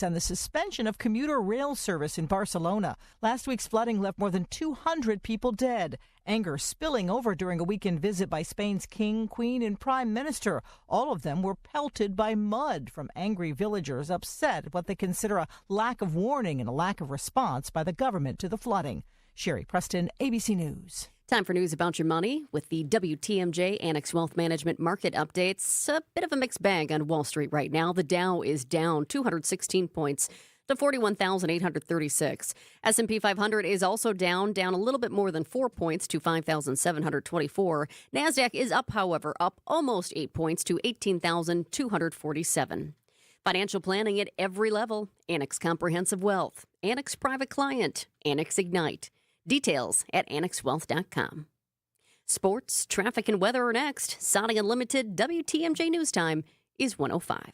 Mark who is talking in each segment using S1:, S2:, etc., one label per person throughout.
S1: on the suspension of commuter rail service in Barcelona. Last week's flooding left more than 200 people dead. Anger spilling over during a weekend visit by Spain's king, queen, and prime minister. All of them were pelted by mud from angry villagers upset at what they consider a lack of warning and a lack of response by the government to the flooding. Sherry Preston, ABC News.
S2: Time for news about your money with the WTMJ Annex Wealth Management market updates. A bit of a mixed bag on Wall Street right now. The Dow is down 216 points to 41,836. S&P 500 is also down a little bit more than 4 points to 5,724. NASDAQ is up, however, up almost 8 points to 18,247. Financial planning at every level. Annex Comprehensive Wealth, Annex Private Client, Annex Ignite. Details at annexwealth.com. Sports, traffic, and weather are next. Saudi Unlimited WTMJ News Time is 1:05.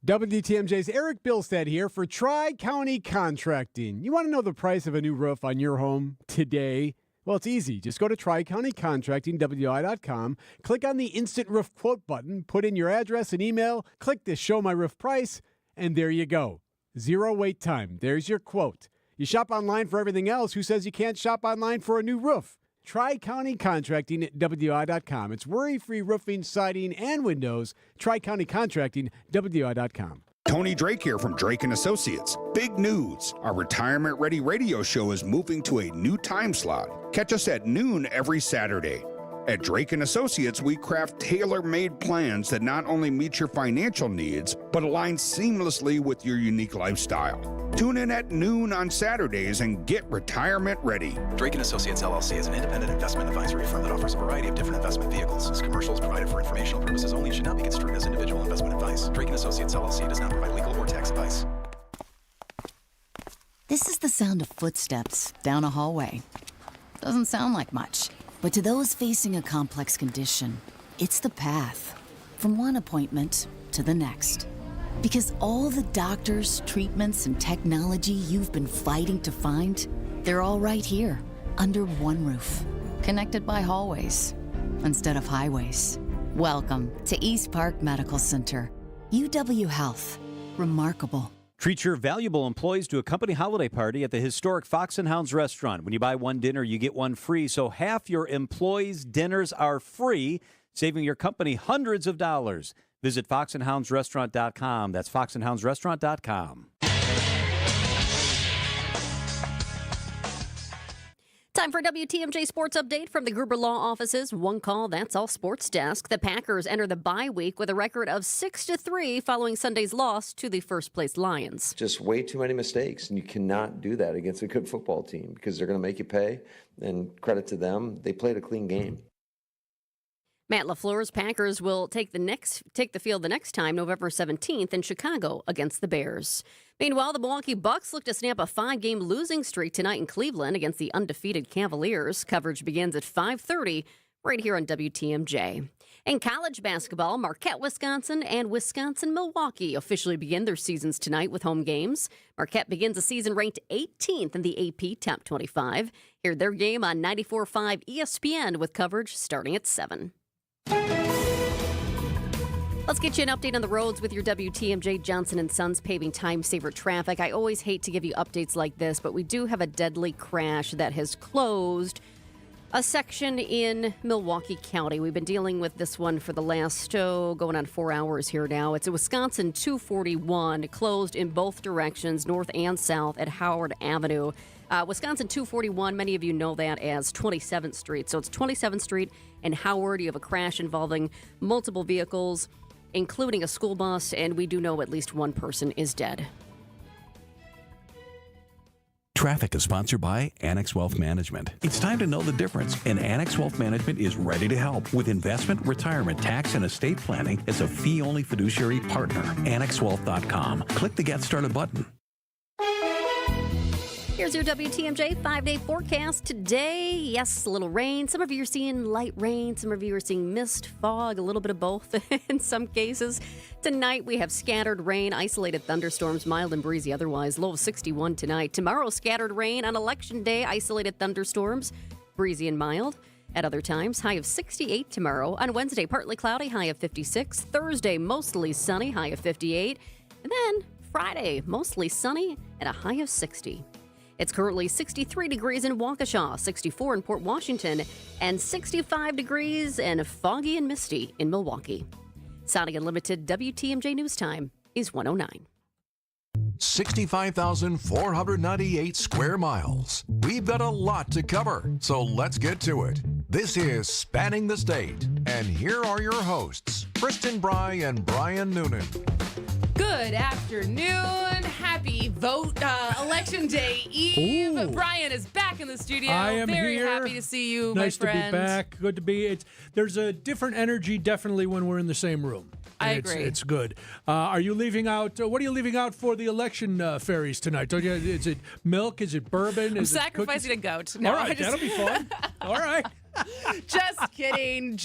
S3: WTMJ's Eric Bilstead here for Tri-County Contracting. You want to know the price of a new roof on your home today? Well, it's easy. Just go to TriCountyContracting.com, click on the Instant Roof Quote button, put in your address and email, click the Show My Roof Price, and there you go. Zero wait time. There's your quote. You shop online for everything else. Who says you can't shop online for a new roof? Tri-County Contracting at WI.com. It's worry-free roofing, siding, and windows. Tri-County Contracting, WI.com.
S4: Tony Drake here from Drake & Associates. Big news. Our Retirement Ready radio show is moving to a new time slot. Catch us at noon every Saturday. At Drake & Associates, we craft tailor-made plans that not only meet your financial needs, but align seamlessly with your unique lifestyle. Tune in at noon on Saturdays and get retirement ready.
S5: Drake & Associates, LLC is an independent investment advisory firm that offers a variety of different investment vehicles. This commercial is provided for informational purposes only and should not be construed as individual investment advice. Drake & Associates, LLC does not provide legal or tax advice.
S6: This is the sound of footsteps down a hallway. Doesn't sound like much. But to those facing a complex condition, it's the path from one appointment to the next. Because all the doctors, treatments, and technology you've been fighting to find, they're all right here, under one roof, connected by hallways instead of highways. Welcome to East Park Medical Center. UW Health. Remarkable.
S7: Treat your valuable employees to a company holiday party at the historic Fox and Hounds restaurant. When you buy one dinner, you get one free, so half your employees' dinners are free, saving your company hundreds of dollars. Visit foxandhoundsrestaurant.com. That's foxandhoundsrestaurant.com.
S2: Time for WTMJ Sports Update from the Gruber Law Offices. One call, that's all sports desk. The Packers enter the bye week with a record of 6-3 following Sunday's loss to the first-place Lions.
S8: Just way too many mistakes, and you cannot do that against a good football team because they're going to make you pay, and credit to them, they played a clean game.
S2: Matt LaFleur's Packers will take the field the next time, November 17th in Chicago against the Bears. Meanwhile, the Milwaukee Bucks look to snap a 5-game losing streak tonight in Cleveland against the undefeated Cavaliers. Coverage begins at 5:30 right here on WTMJ. In college basketball, Marquette, Wisconsin, and Wisconsin-Milwaukee officially begin their seasons tonight with home games. Marquette begins the season ranked 18th in the AP Top 25. Hear their game on 94.5 ESPN with coverage starting at 7. Let's get you an update on the roads with your WTMJ Johnson & Sons Paving Time Saver Traffic. I always hate to give you updates like this, but we do have a deadly crash that has closed a section in Milwaukee County. We've been dealing with this one for the last, going on 4 hours here now. It's a Wisconsin 241, closed in both directions, north and south at Howard Avenue. Wisconsin 241, many of you know that as 27th Street. So it's 27th Street and Howard. You have a crash involving multiple vehicles, including a school bus, and we do know at least one person is dead.
S9: Traffic is sponsored by Annex Wealth Management. It's time to know the difference, and Annex Wealth Management is ready to help with investment, retirement, tax, and estate planning as a fee-only fiduciary partner. AnnexWealth.com. Click the Get Started button.
S2: Here's your WTMJ 5-day forecast today. Yes, a little rain. Some of you are seeing light rain. Some of you are seeing mist, fog, a little bit of both in some cases. Tonight, we have scattered rain, isolated thunderstorms, mild and breezy otherwise. Low of 61 tonight. Tomorrow, scattered rain. On Election Day, isolated thunderstorms, breezy and mild. At other times, high of 68 tomorrow. On Wednesday, partly cloudy, high of 56. Thursday, mostly sunny, high of 58. And then Friday, mostly sunny at a high of 60. It's currently 63 degrees in Waukesha, 64 in Port Washington, and 65 degrees and foggy and misty in Milwaukee. Sounding Unlimited WTMJ News Time is 109.
S10: 65,498 square miles. We've got a lot to cover, so let's get to it. This is Spanning the State, and here are your hosts, Kristen Bry and Brian Noonan.
S11: Good afternoon. Happy Election Day Eve.
S12: Ooh.
S11: Brian is back in the studio.
S12: I am
S11: very
S12: here.
S11: happy to see you,
S12: nice
S11: my friend.
S12: to be back. Good to be. There's a different energy definitely when we're in the same room.
S11: I agree.
S12: It's good. Are you leaving out? What are you leaving out for the election fairies tonight? Don't you? Is it milk? Is it bourbon?
S11: I'm
S12: Is it
S11: sacrificing a goat.
S12: All right, that'll be fun. All right.
S11: Just kidding.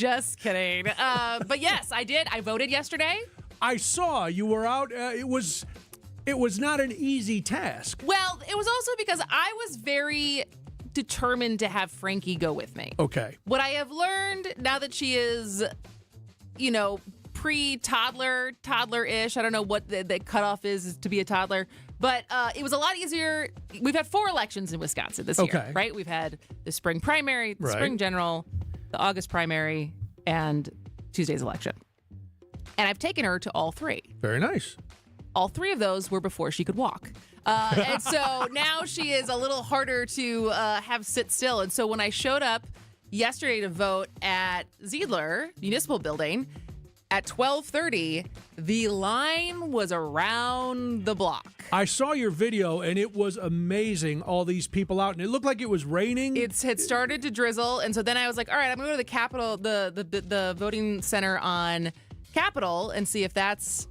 S11: But yes, I did. I voted yesterday.
S12: I saw you were out. It was not an easy task.
S11: Well, it was also because I was very determined to have Frankie go with me.
S12: Okay.
S11: What I have learned now that she is, pre-toddler, toddler-ish. I don't know what the cutoff is to be a toddler. But it was a lot easier. We've had 4 elections in Wisconsin this year, right? We've had the spring primary, the spring general, the August primary, and Tuesday's election. And I've taken her to all 3.
S12: Very nice.
S11: All 3 of those were before she could walk. And so now she is a little harder to have sit still. And so when I showed up yesterday to vote at Ziedler Municipal Building at 12:30, the line was around the block.
S12: I saw your video, and it was amazing, all these people out. And it looked like it was raining.
S11: It had started to drizzle. And so then I was like, all right, I'm going to go to the Capitol, the voting center on Capitol, and see if that's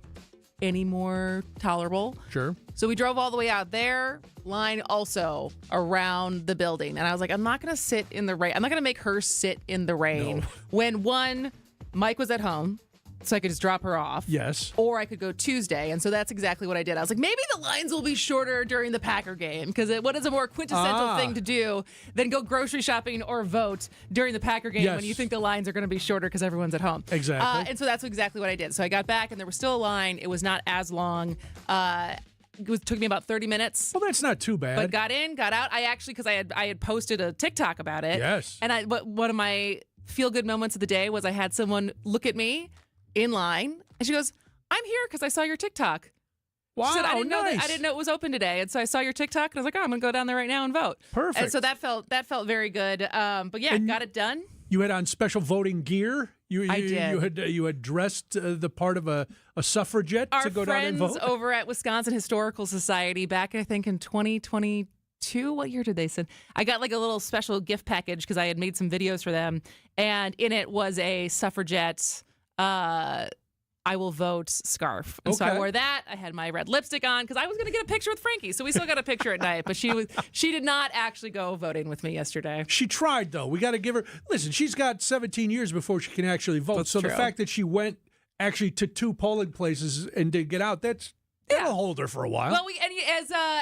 S11: any more tolerable.
S12: Sure.
S11: So we drove all the way out there, line also around the building. And I was like, I'm not going to sit in the rain. I'm not going to make her sit in the rain when Mike was at home, so I could just drop her off.
S12: Yes.
S11: Or I could go Tuesday. And so that's exactly what I did. I was like, maybe the lines will be shorter during the Packer game, because what is a more quintessential thing to do than go grocery shopping or vote during the Packer game when you think the lines are going to be shorter because everyone's at home.
S12: Exactly.
S11: And so that's exactly what I did. So I got back and there was still a line. It was not as long. It took me about 30 minutes.
S12: Well, that's not too bad.
S11: But got in, got out. I actually, because I had posted a TikTok about it.
S12: Yes.
S11: And one of my feel-good moments of the day was I had someone look at me in line, and she goes, I'm here because I saw your TikTok.
S12: Wow,
S11: she said, I didn't know it was open today, and so I saw your TikTok, and I was like, oh, I'm going to go down there right now and vote.
S12: Perfect.
S11: And so that felt very good. But yeah, got it done.
S12: You had on special voting gear.
S11: I did.
S12: You had dressed the part of a suffragette to go down and vote.
S11: Our friends over at Wisconsin Historical Society back, I think, in 2022. What year did they send? I got like a little special gift package because I had made some videos for them, and in it was a suffragette I will vote scarf. And so I wore that. I had my red lipstick on because I was going to get a picture with Frankie. So we still got a picture at night. But she did not actually go voting with me yesterday.
S12: She tried, though. We got to give her. Listen, she's got 17 years before she can actually vote.
S11: That's
S12: so
S11: true.
S12: The fact that she went actually to 2 polling places and did get out, that'll hold her for a while.
S11: Well,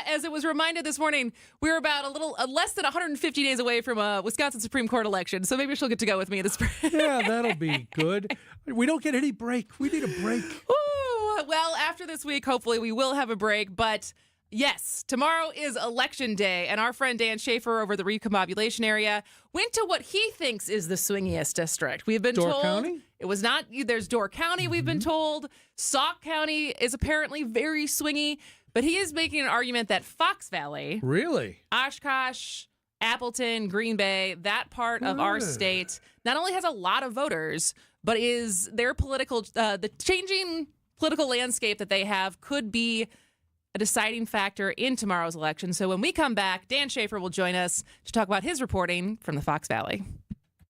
S11: as it was reminded this morning, we were about less than 150 days away from a Wisconsin Supreme Court election, so maybe she'll get to go with me in the spring.
S12: Yeah, that'll be good. We don't get any break. We need a break.
S11: Ooh, well, after this week, hopefully we will have a break, but yes, tomorrow is Election Day, and our friend Dan Schaefer over the recombobulation area went to what he thinks is the swingiest district. We've been
S12: Door
S11: told
S12: County?
S11: It was not. There's Door County, we've been told. Sauk County is apparently very swingy, but he is making an argument that Fox Valley,
S12: really,
S11: Oshkosh, Appleton, Green Bay, that part of our state not only has a lot of voters, but is their the changing political landscape that they have could be a deciding factor in tomorrow's election. So when we come back, Dan Schaefer will join us to talk about his reporting from the Fox Valley.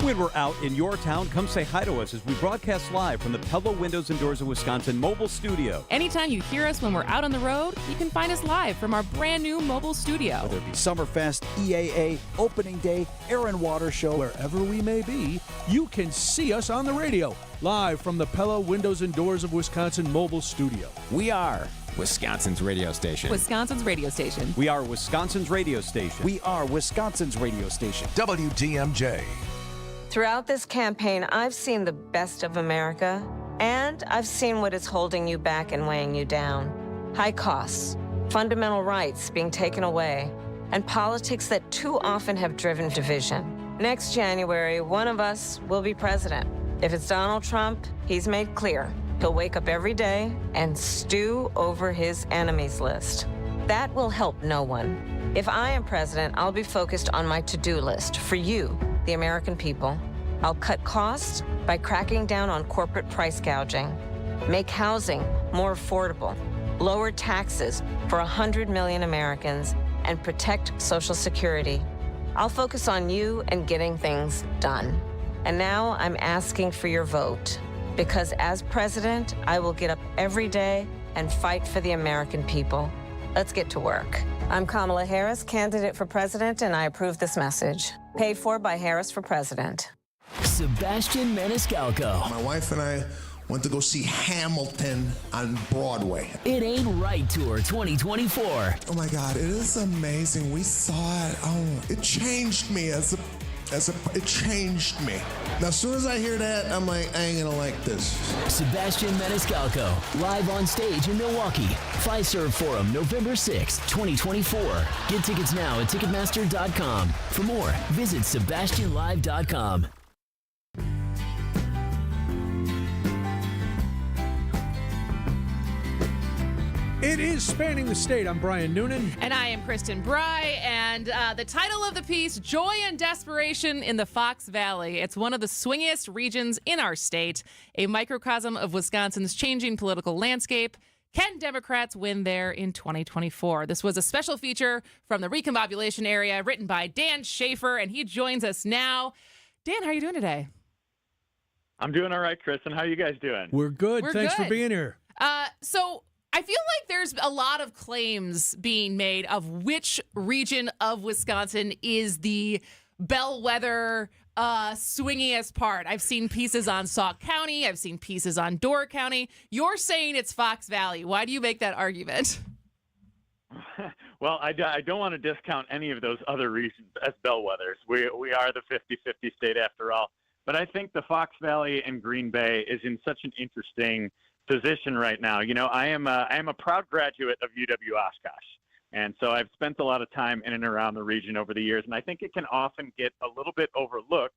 S7: When we're out in your town, come say hi to us as we broadcast live from the Pella Windows and Doors of Wisconsin mobile studio.
S11: Anytime you hear us when we're out on the road, you can find us live from our brand new mobile studio.
S13: Whether it be Summerfest, EAA, Opening Day, Air and Water Show,
S12: wherever we may be, you can see us on the radio, live from the Pella Windows and Doors of Wisconsin mobile studio.
S13: We are Wisconsin's radio station.
S11: Wisconsin's radio station.
S7: We are Wisconsin's radio station.
S13: We are Wisconsin's radio station.
S10: WTMJ.
S14: Throughout this campaign, I've seen the best of America, and I've seen what is holding you back and weighing you down. high costs, fundamental rights being taken away, and politics that too often have driven division. Next January, one of us will be president. If it's Donald Trump, he's made clear he'll wake up every day and stew over his enemies list. That will help no one. If I am president, I'll be focused on my to-do list for you, the American people. I'll cut costs by cracking down on corporate price gouging, make housing more affordable, lower taxes for 100 million Americans, and protect Social Security. I'll focus on you and getting things done. And now I'm asking for your vote, because as president, I will get up every day and fight for the American people. Let's get to work. I'm Kamala Harris, candidate for president, and I approve this message. Paid for by Harris for President.
S15: Sebastian Maniscalco.
S16: My wife and I went to go see Hamilton on Broadway.
S15: It Ain't Right Tour 2024.
S16: Oh my God, it is amazing. We saw it. Oh, it changed me it changed me. Now, as soon as I hear that, I'm like, I ain't gonna like this.
S15: Sebastian Maniscalco, live on stage in Milwaukee. Fiserv Forum, November 6th, 2024. Get tickets now at Ticketmaster.com. For more, visit SebastianLive.com.
S12: It is Spanning the State. I'm Brian Noonan.
S11: And I am Kristen Bry. And the title of the piece, Joy and Desperation in the Fox Valley. It's one of the swingiest regions in our state, a microcosm of Wisconsin's changing political landscape. Can Democrats win there in 2024? This was a special feature from the recombobulation area written by Dan Schaefer, and he joins us now. Dan, how are you doing today?
S17: I'm doing all right, Kristen. How are you guys doing?
S12: We're good. Thanks for being here.
S11: So I feel like there's a lot of claims being made of which region of Wisconsin is the bellwether, swingiest part. I've seen pieces on Sauk County. I've seen pieces on Door County. You're saying it's Fox Valley. Why do you make that argument?
S17: Well, I don't want to discount any of those other regions as bellwethers. We are the 50-50 state after all. But I think the Fox Valley and Green Bay is in such an interesting position right now. You know, I am a proud graduate of UW Oshkosh, and so I've spent a lot of time in and around the region over the years, and I think it can often get a little bit overlooked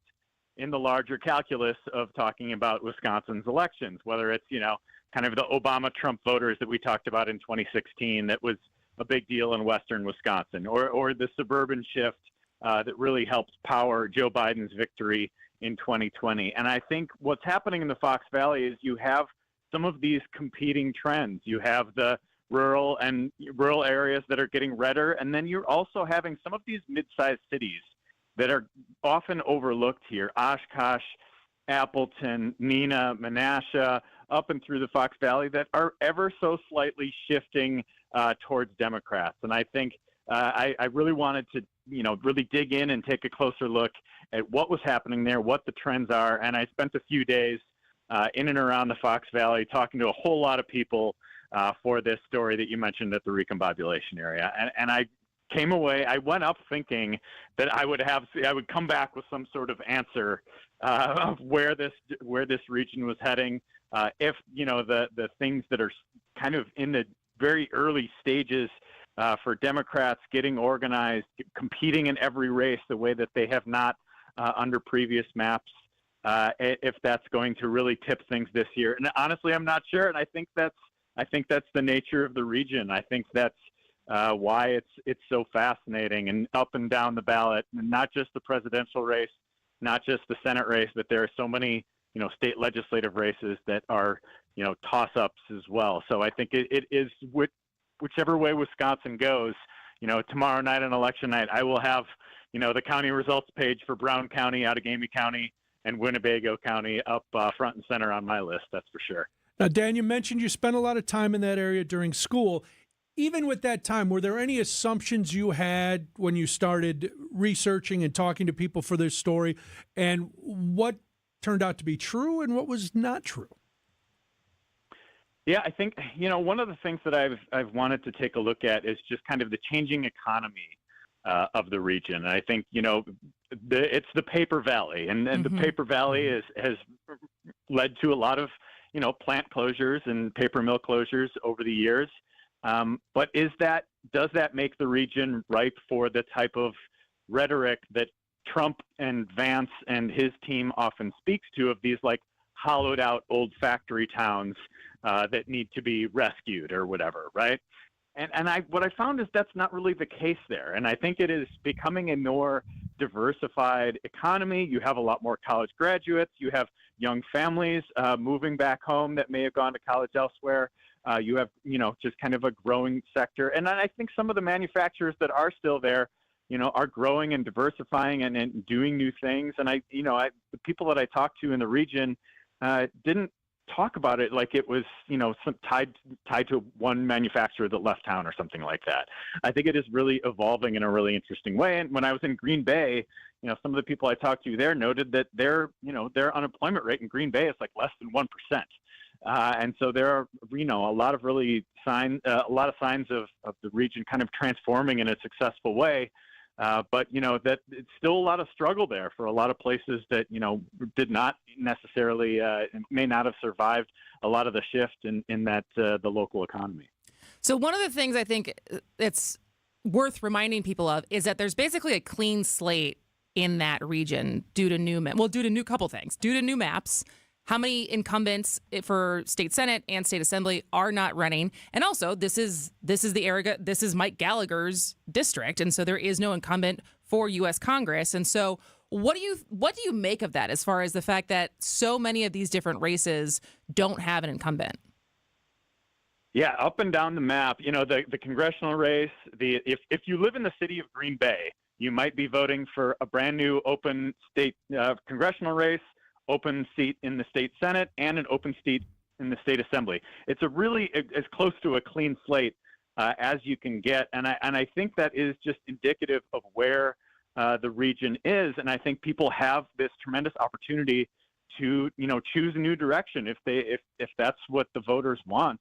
S17: in the larger calculus of talking about Wisconsin's elections, whether it's, you know, kind of the Obama-Trump voters that we talked about in 2016 that was a big deal in western Wisconsin, or the suburban shift that really helped power Joe Biden's victory in 2020. And I think what's happening in the Fox Valley is you have some of these competing trends. You have the rural areas that are getting redder, and then you're also having some of these mid-sized cities that are often overlooked here: Oshkosh, Appleton, Neenah, Menasha, up and through the Fox Valley, that are ever so slightly shifting towards Democrats. And I think I really wanted to, you know, really dig in and take a closer look at what was happening there, what the trends are. And I spent a few days in and around the Fox Valley talking to a whole lot of people for this story that you mentioned at the recombobulation area. And I came away, I went up thinking that I would come back with some sort of answer of where this region was heading. If, you know, the things that are kind of in the very early stages for Democrats getting organized, competing in every race the way that they have not under previous maps, if that's going to really tip things this year. And honestly, I'm not sure. And I think that's the nature of the region. I think that's why it's so fascinating and up and down the ballot, and not just the presidential race, not just the Senate race, but there are so many, you know, state legislative races that are, you know, toss-ups as well. So I think it is whichever way Wisconsin goes. You know, tomorrow night on election night, I will have, you know, the county results page for Brown County, Outagamie County, and Winnebago County up front and center on my list. That's for sure.
S12: Now, Dan, you mentioned you spent a lot of time in that area during school. Even with that time, were there any assumptions you had when you started researching and talking to people for this story, and what turned out to be true and what was not true?
S17: Yeah, I think, you know, one of the things that I've wanted to take a look at is just kind of the changing economy of the region. And I think, you know, it's the paper valley, and the paper valley has led to a lot of, you know, plant closures and paper mill closures over the years. But does that make the region ripe for the type of rhetoric that Trump and Vance and his team often speaks to, of these like hollowed out old factory towns that need to be rescued or whatever, right? And what I found is that's not really the case there. And I think it is becoming a more diversified economy. You have a lot more college graduates. You have young families moving back home that may have gone to college elsewhere. You have, just kind of a growing sector. And I think some of the manufacturers that are still there, are growing and diversifying and doing new things. And the people that I talked to in the region didn't talk about it like it was, tied to one manufacturer that left town or something like that. I think it is really evolving in a really interesting way. And when I was in Green Bay, some of the people I talked to there noted that their unemployment rate in Green Bay is like less than 1%. And so there are, a lot of signs of the region kind of transforming in a successful way. But that it's still a lot of struggle there for a lot of places that did not necessarily may not have survived a lot of the shift in that the local economy.
S11: So one of the things I think it's worth reminding people of is that there's basically a clean slate in that region due to new maps. How many incumbents for state senate and state assembly are not running? And also, this is the area. This is Mike Gallagher's district, and so there is no incumbent for U.S. Congress. And so, what do you make of that, as far as the fact that so many of these different races don't have an incumbent?
S17: Yeah, up and down the map. The congressional race. If you live in the city of Green Bay, you might be voting for a brand new open state congressional race, open seat in the state senate, and an open seat in the state assembly. It's a really as close to a clean slate as you can get, and I think that is just indicative of where the region is. And I think people have this tremendous opportunity to choose a new direction if that's what the voters want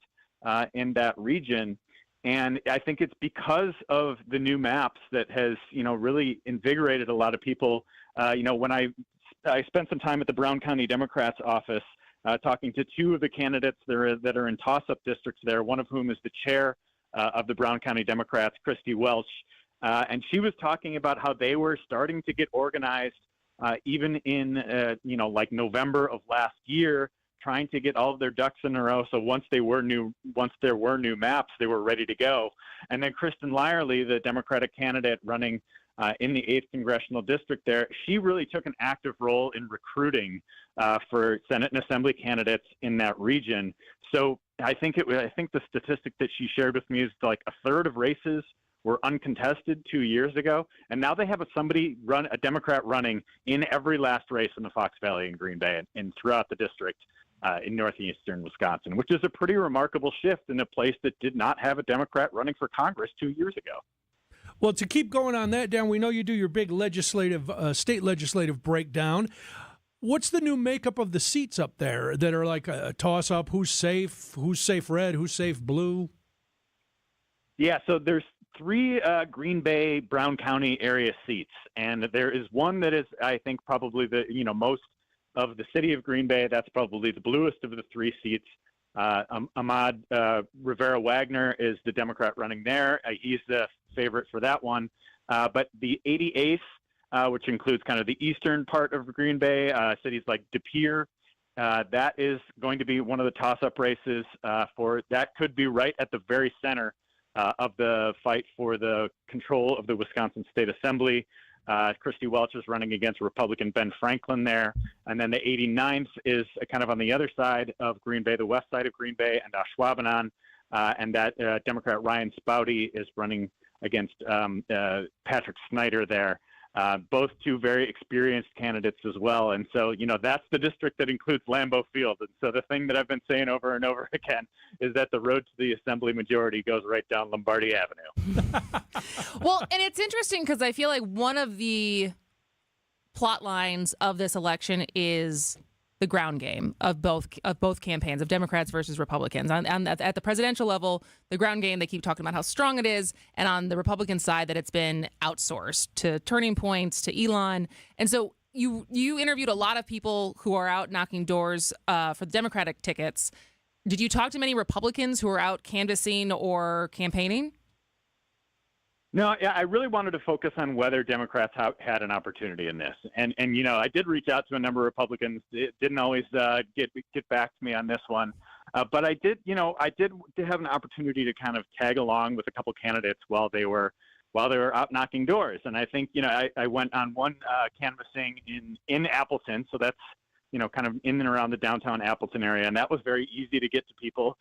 S17: in that region. And I think it's because of the new maps that has really invigorated a lot of people. When I spent some time at the Brown County Democrats office talking to two of the candidates that are in toss-up districts there, one of whom is the chair of the Brown County Democrats, Christy Welch. And she was talking about how they were starting to get organized even in, like November of last year, trying to get all of their ducks in a row. So once there were new maps, they were ready to go. And then Kristen Lyerly, the Democratic candidate running in the 8th Congressional District there, she really took an active role in recruiting for Senate and Assembly candidates in that region. So I think the statistic that she shared with me is like a third of races were uncontested 2 years ago, and now they have a Democrat running in every last race in the Fox Valley and Green Bay and throughout the district in northeastern Wisconsin, which is a pretty remarkable shift in a place that did not have a Democrat running for Congress 2 years ago.
S12: Well, to keep going on that, Dan, we know you do your big state legislative breakdown. What's the new makeup of the seats up there that are like a toss-up? Who's safe red? Who's safe blue? Yeah,
S17: so there's 3 Green Bay, Brown County area seats, and there is one that is, I think, probably the most of the city of Green Bay. That's probably the bluest of the 3 seats. Ahmad Rivera Wagner is the Democrat running there. He's the favorite for that one. But the 88th, which includes kind of the eastern part of Green Bay, cities like De Pere, that is going to be one of the toss-up races that could be right at the very center of the fight for the control of the Wisconsin State Assembly. Christy Welch is running against Republican Ben Franklin there. And then the 89th is kind of on the other side of Green Bay, the west side of Green Bay, and Ashwaubenon. And that Democrat Ryan Spouty is running against Patrick Snyder there. Both two very experienced candidates as well. And so, that's the district that includes Lambeau Field. And so the thing that I've been saying over and over again is that the road to the Assembly majority goes right down Lombardi Avenue.
S11: Well, and it's interesting because I feel like one of the plot lines of this election is the ground game of both campaigns, of Democrats versus Republicans. At the presidential level, the ground game, they keep talking about how strong it is, and on the Republican side, that it's been outsourced to Turning Points, to Elon. And so you interviewed a lot of people who are out knocking doors for the Democratic tickets. Did you talk to many Republicans who are out canvassing or campaigning?
S17: No, I really wanted to focus on whether Democrats had an opportunity in this. And I did reach out to a number of Republicans. It didn't always get back to me on this one. But I did have an opportunity to kind of tag along with a couple candidates while they were out knocking doors. And I think, I went on one canvassing in Appleton. So that's, kind of in and around the downtown Appleton area. And that was very easy to get to people.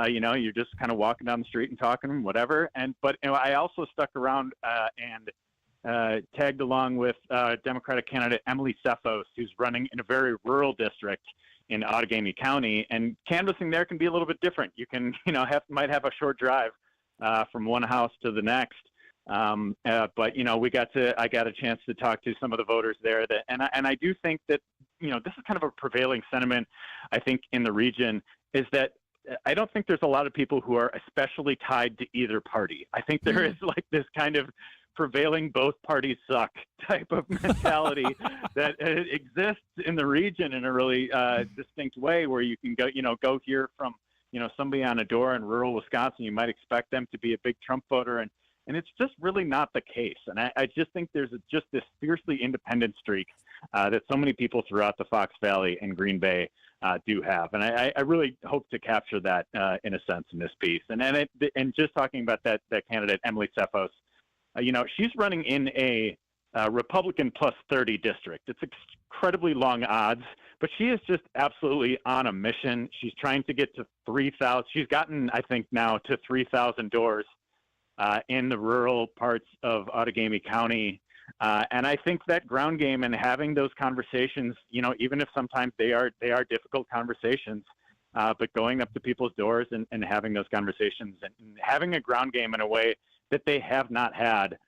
S17: You're just kind of walking down the street and talking, whatever. But I also stuck around and tagged along with Democratic candidate Emily Sefos, who's running in a very rural district in Outagamie County. And canvassing there can be a little bit different. You can, might have a short drive from one house to the next. But I got a chance to talk to some of the voters there and I do think that, this is kind of a prevailing sentiment, I think, in the region, is that I don't think there's a lot of people who are especially tied to either party. I think there is like this kind of prevailing both parties suck type of mentality that exists in the region in a really distinct way, where you can go hear from, somebody on a door in rural Wisconsin. You might expect them to be a big Trump voter, and it's just really not the case. And I just think there's just this fiercely independent streak that so many people throughout the Fox Valley and Green Bay do have. And I really hope to capture that in a sense in this piece. And just talking about that candidate, Emily Sefos, she's running in a Republican plus 30 district. It's incredibly long odds, but she is just absolutely on a mission. She's trying to get to 3,000. She's gotten, I think, now to 3,000 doors in the rural parts of Outagamie County. And I think that ground game and having those conversations, even if sometimes they are difficult conversations, but going up to people's doors and having those conversations and having a ground game in a way that they have not had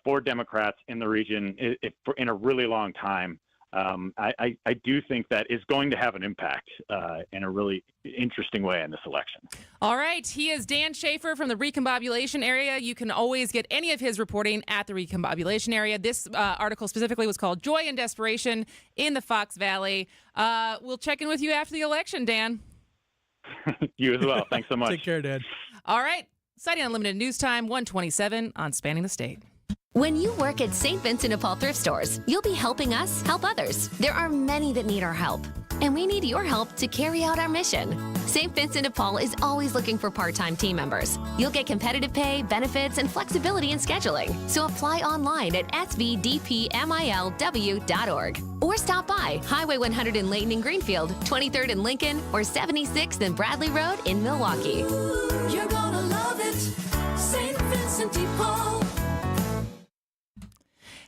S17: for Democrats in the region in a really long time. I do think that is going to have an impact in a really interesting way in this election.
S11: All right. He is Dan Schaefer from the Recombobulation area. You can always get any of his reporting at the Recombobulation area. This article specifically was called Joy and Desperation in the Fox Valley. We'll check in with you after the election, Dan.
S17: You as well. Thanks so much.
S12: Take care, Dad.
S11: All right. Citing Unlimited News Time, 127 on Spanning the State.
S18: When you work at St. Vincent de Paul Thrift Stores, you'll be helping us help others. There are many that need our help, and we need your help to carry out our mission. St. Vincent de Paul is always looking for part-time team members. You'll get competitive pay, benefits, and flexibility in scheduling. So apply online at svdpmilw.org or stop by Highway 100 in Layton and Greenfield, 23rd in Lincoln, or 76th and Bradley Road in Milwaukee.
S19: You're gonna love it, St. Vincent de Paul.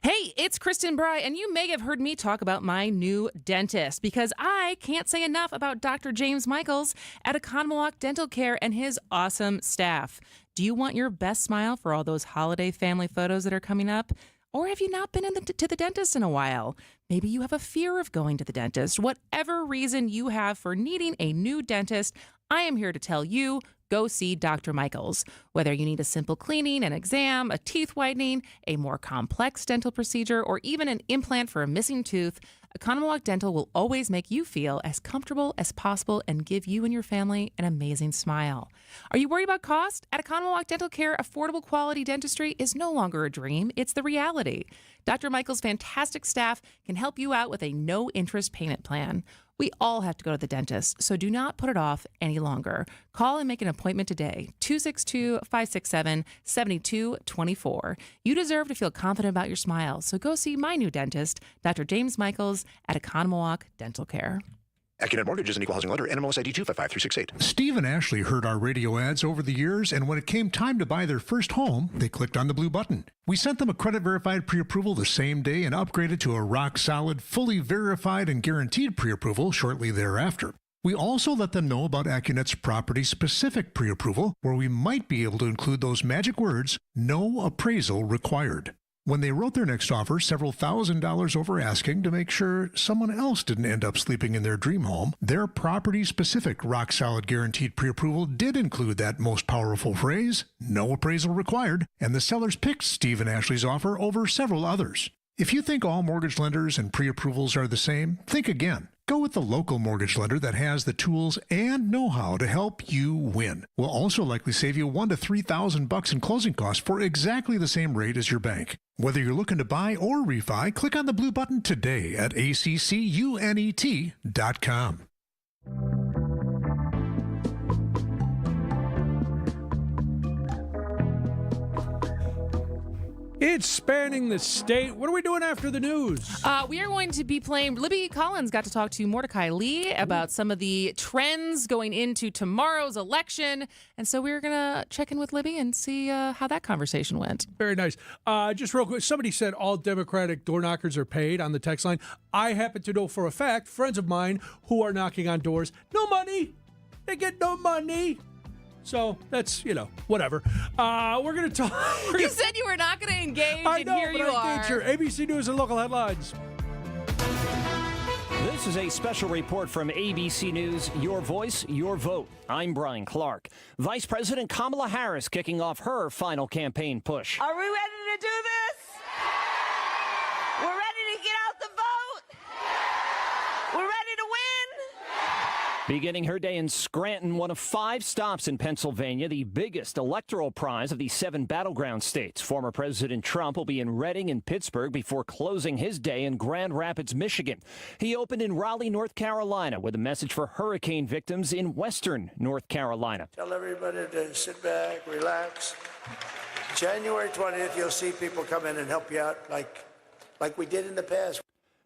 S11: Hey, it's Kristen Bry, and you may have heard me talk about my new dentist because I can't say enough about Dr. James Michaels at Economillock Dental Care and his awesome staff. Do you want your best smile for all those holiday family photos that are coming up? Or have you not been to the dentist in a while? Maybe you have a fear of going to the dentist. Whatever reason you have for needing a new dentist, I am here to tell you, go see Dr. Michaels. Whether you need a simple cleaning, an exam, a teeth whitening, a more complex dental procedure, or even an implant for a missing tooth, Economillock Dental will always make you feel as comfortable as possible and give you and your family an amazing smile. Are you worried about cost? At Economillock Dental Care, affordable quality dentistry is no longer a dream, it's the reality. Dr. Michaels' fantastic staff can help you out with a no-interest payment plan. We all have to go to the dentist, so do not put it off any longer. Call and make an appointment today, 262-567-7224. You deserve to feel confident about your smile, so go see my new dentist, Dr. James Michaels at Economillock Dental Care.
S20: AccuNet Mortgage is an equal housing lender. NMLS ID 255368.
S21: Steve and Ashley heard our radio ads over the years, and when it came time to buy their first home, they clicked on the blue button. We sent them a credit-verified pre-approval the same day and upgraded to a rock-solid, fully verified and guaranteed pre-approval shortly thereafter. We also let them know about AccuNet's property-specific pre-approval, where we might be able to include those magic words, no appraisal required. When they wrote their next offer, several $1,000s over asking to make sure someone else didn't end up sleeping in their dream home, their property-specific rock-solid guaranteed pre-approval did include that most powerful phrase, no appraisal required, and the sellers picked Steve and Ashley's offer over several others. If you think all mortgage lenders and pre-approvals are the same, think again. Go with the local mortgage lender that has the tools and know-how to help you win. We'll also likely save you $1,000 to $3,000 in closing costs for exactly the same rate as your bank. Whether you're looking to buy or refi, click on the blue button today at accunet.com.
S12: It's Spanning the State. What are we doing after the news?
S11: We are going to be playing. Libby Collins got to talk to Mordecai Lee about some of the trends going into tomorrow's election. And so we're going to check in with Libby and see how that conversation went.
S12: Very nice. Just real quick, somebody said all Democratic door knockers are paid on the text line. I happen to know for a fact, friends of mine who are knocking on doors, no money. They get no money. So that's, whatever. We're going to talk.
S11: You said you were not going to engage,
S12: I know,
S11: and here
S12: but
S11: you
S12: I
S11: are.
S12: did. Sure. ABC News and local headlines.
S1: This is a special report from ABC News, Your Voice, Your Vote. I'm Brian Clark. Vice President Kamala Harris kicking off her final campaign push.
S14: Are we ready to do this? We're ready to get out the vote. We're ready to win.
S1: Beginning her day in Scranton, one of 5 stops in Pennsylvania, the biggest electoral prize of the 7 battleground states. Former President Trump will be in Reading and Pittsburgh before closing his day in Grand Rapids, Michigan. He opened in Raleigh, North Carolina, with a message for hurricane victims in western North Carolina.
S22: Tell everybody to sit back, relax. January 20th, you'll see people come in and help you out like we did in the past.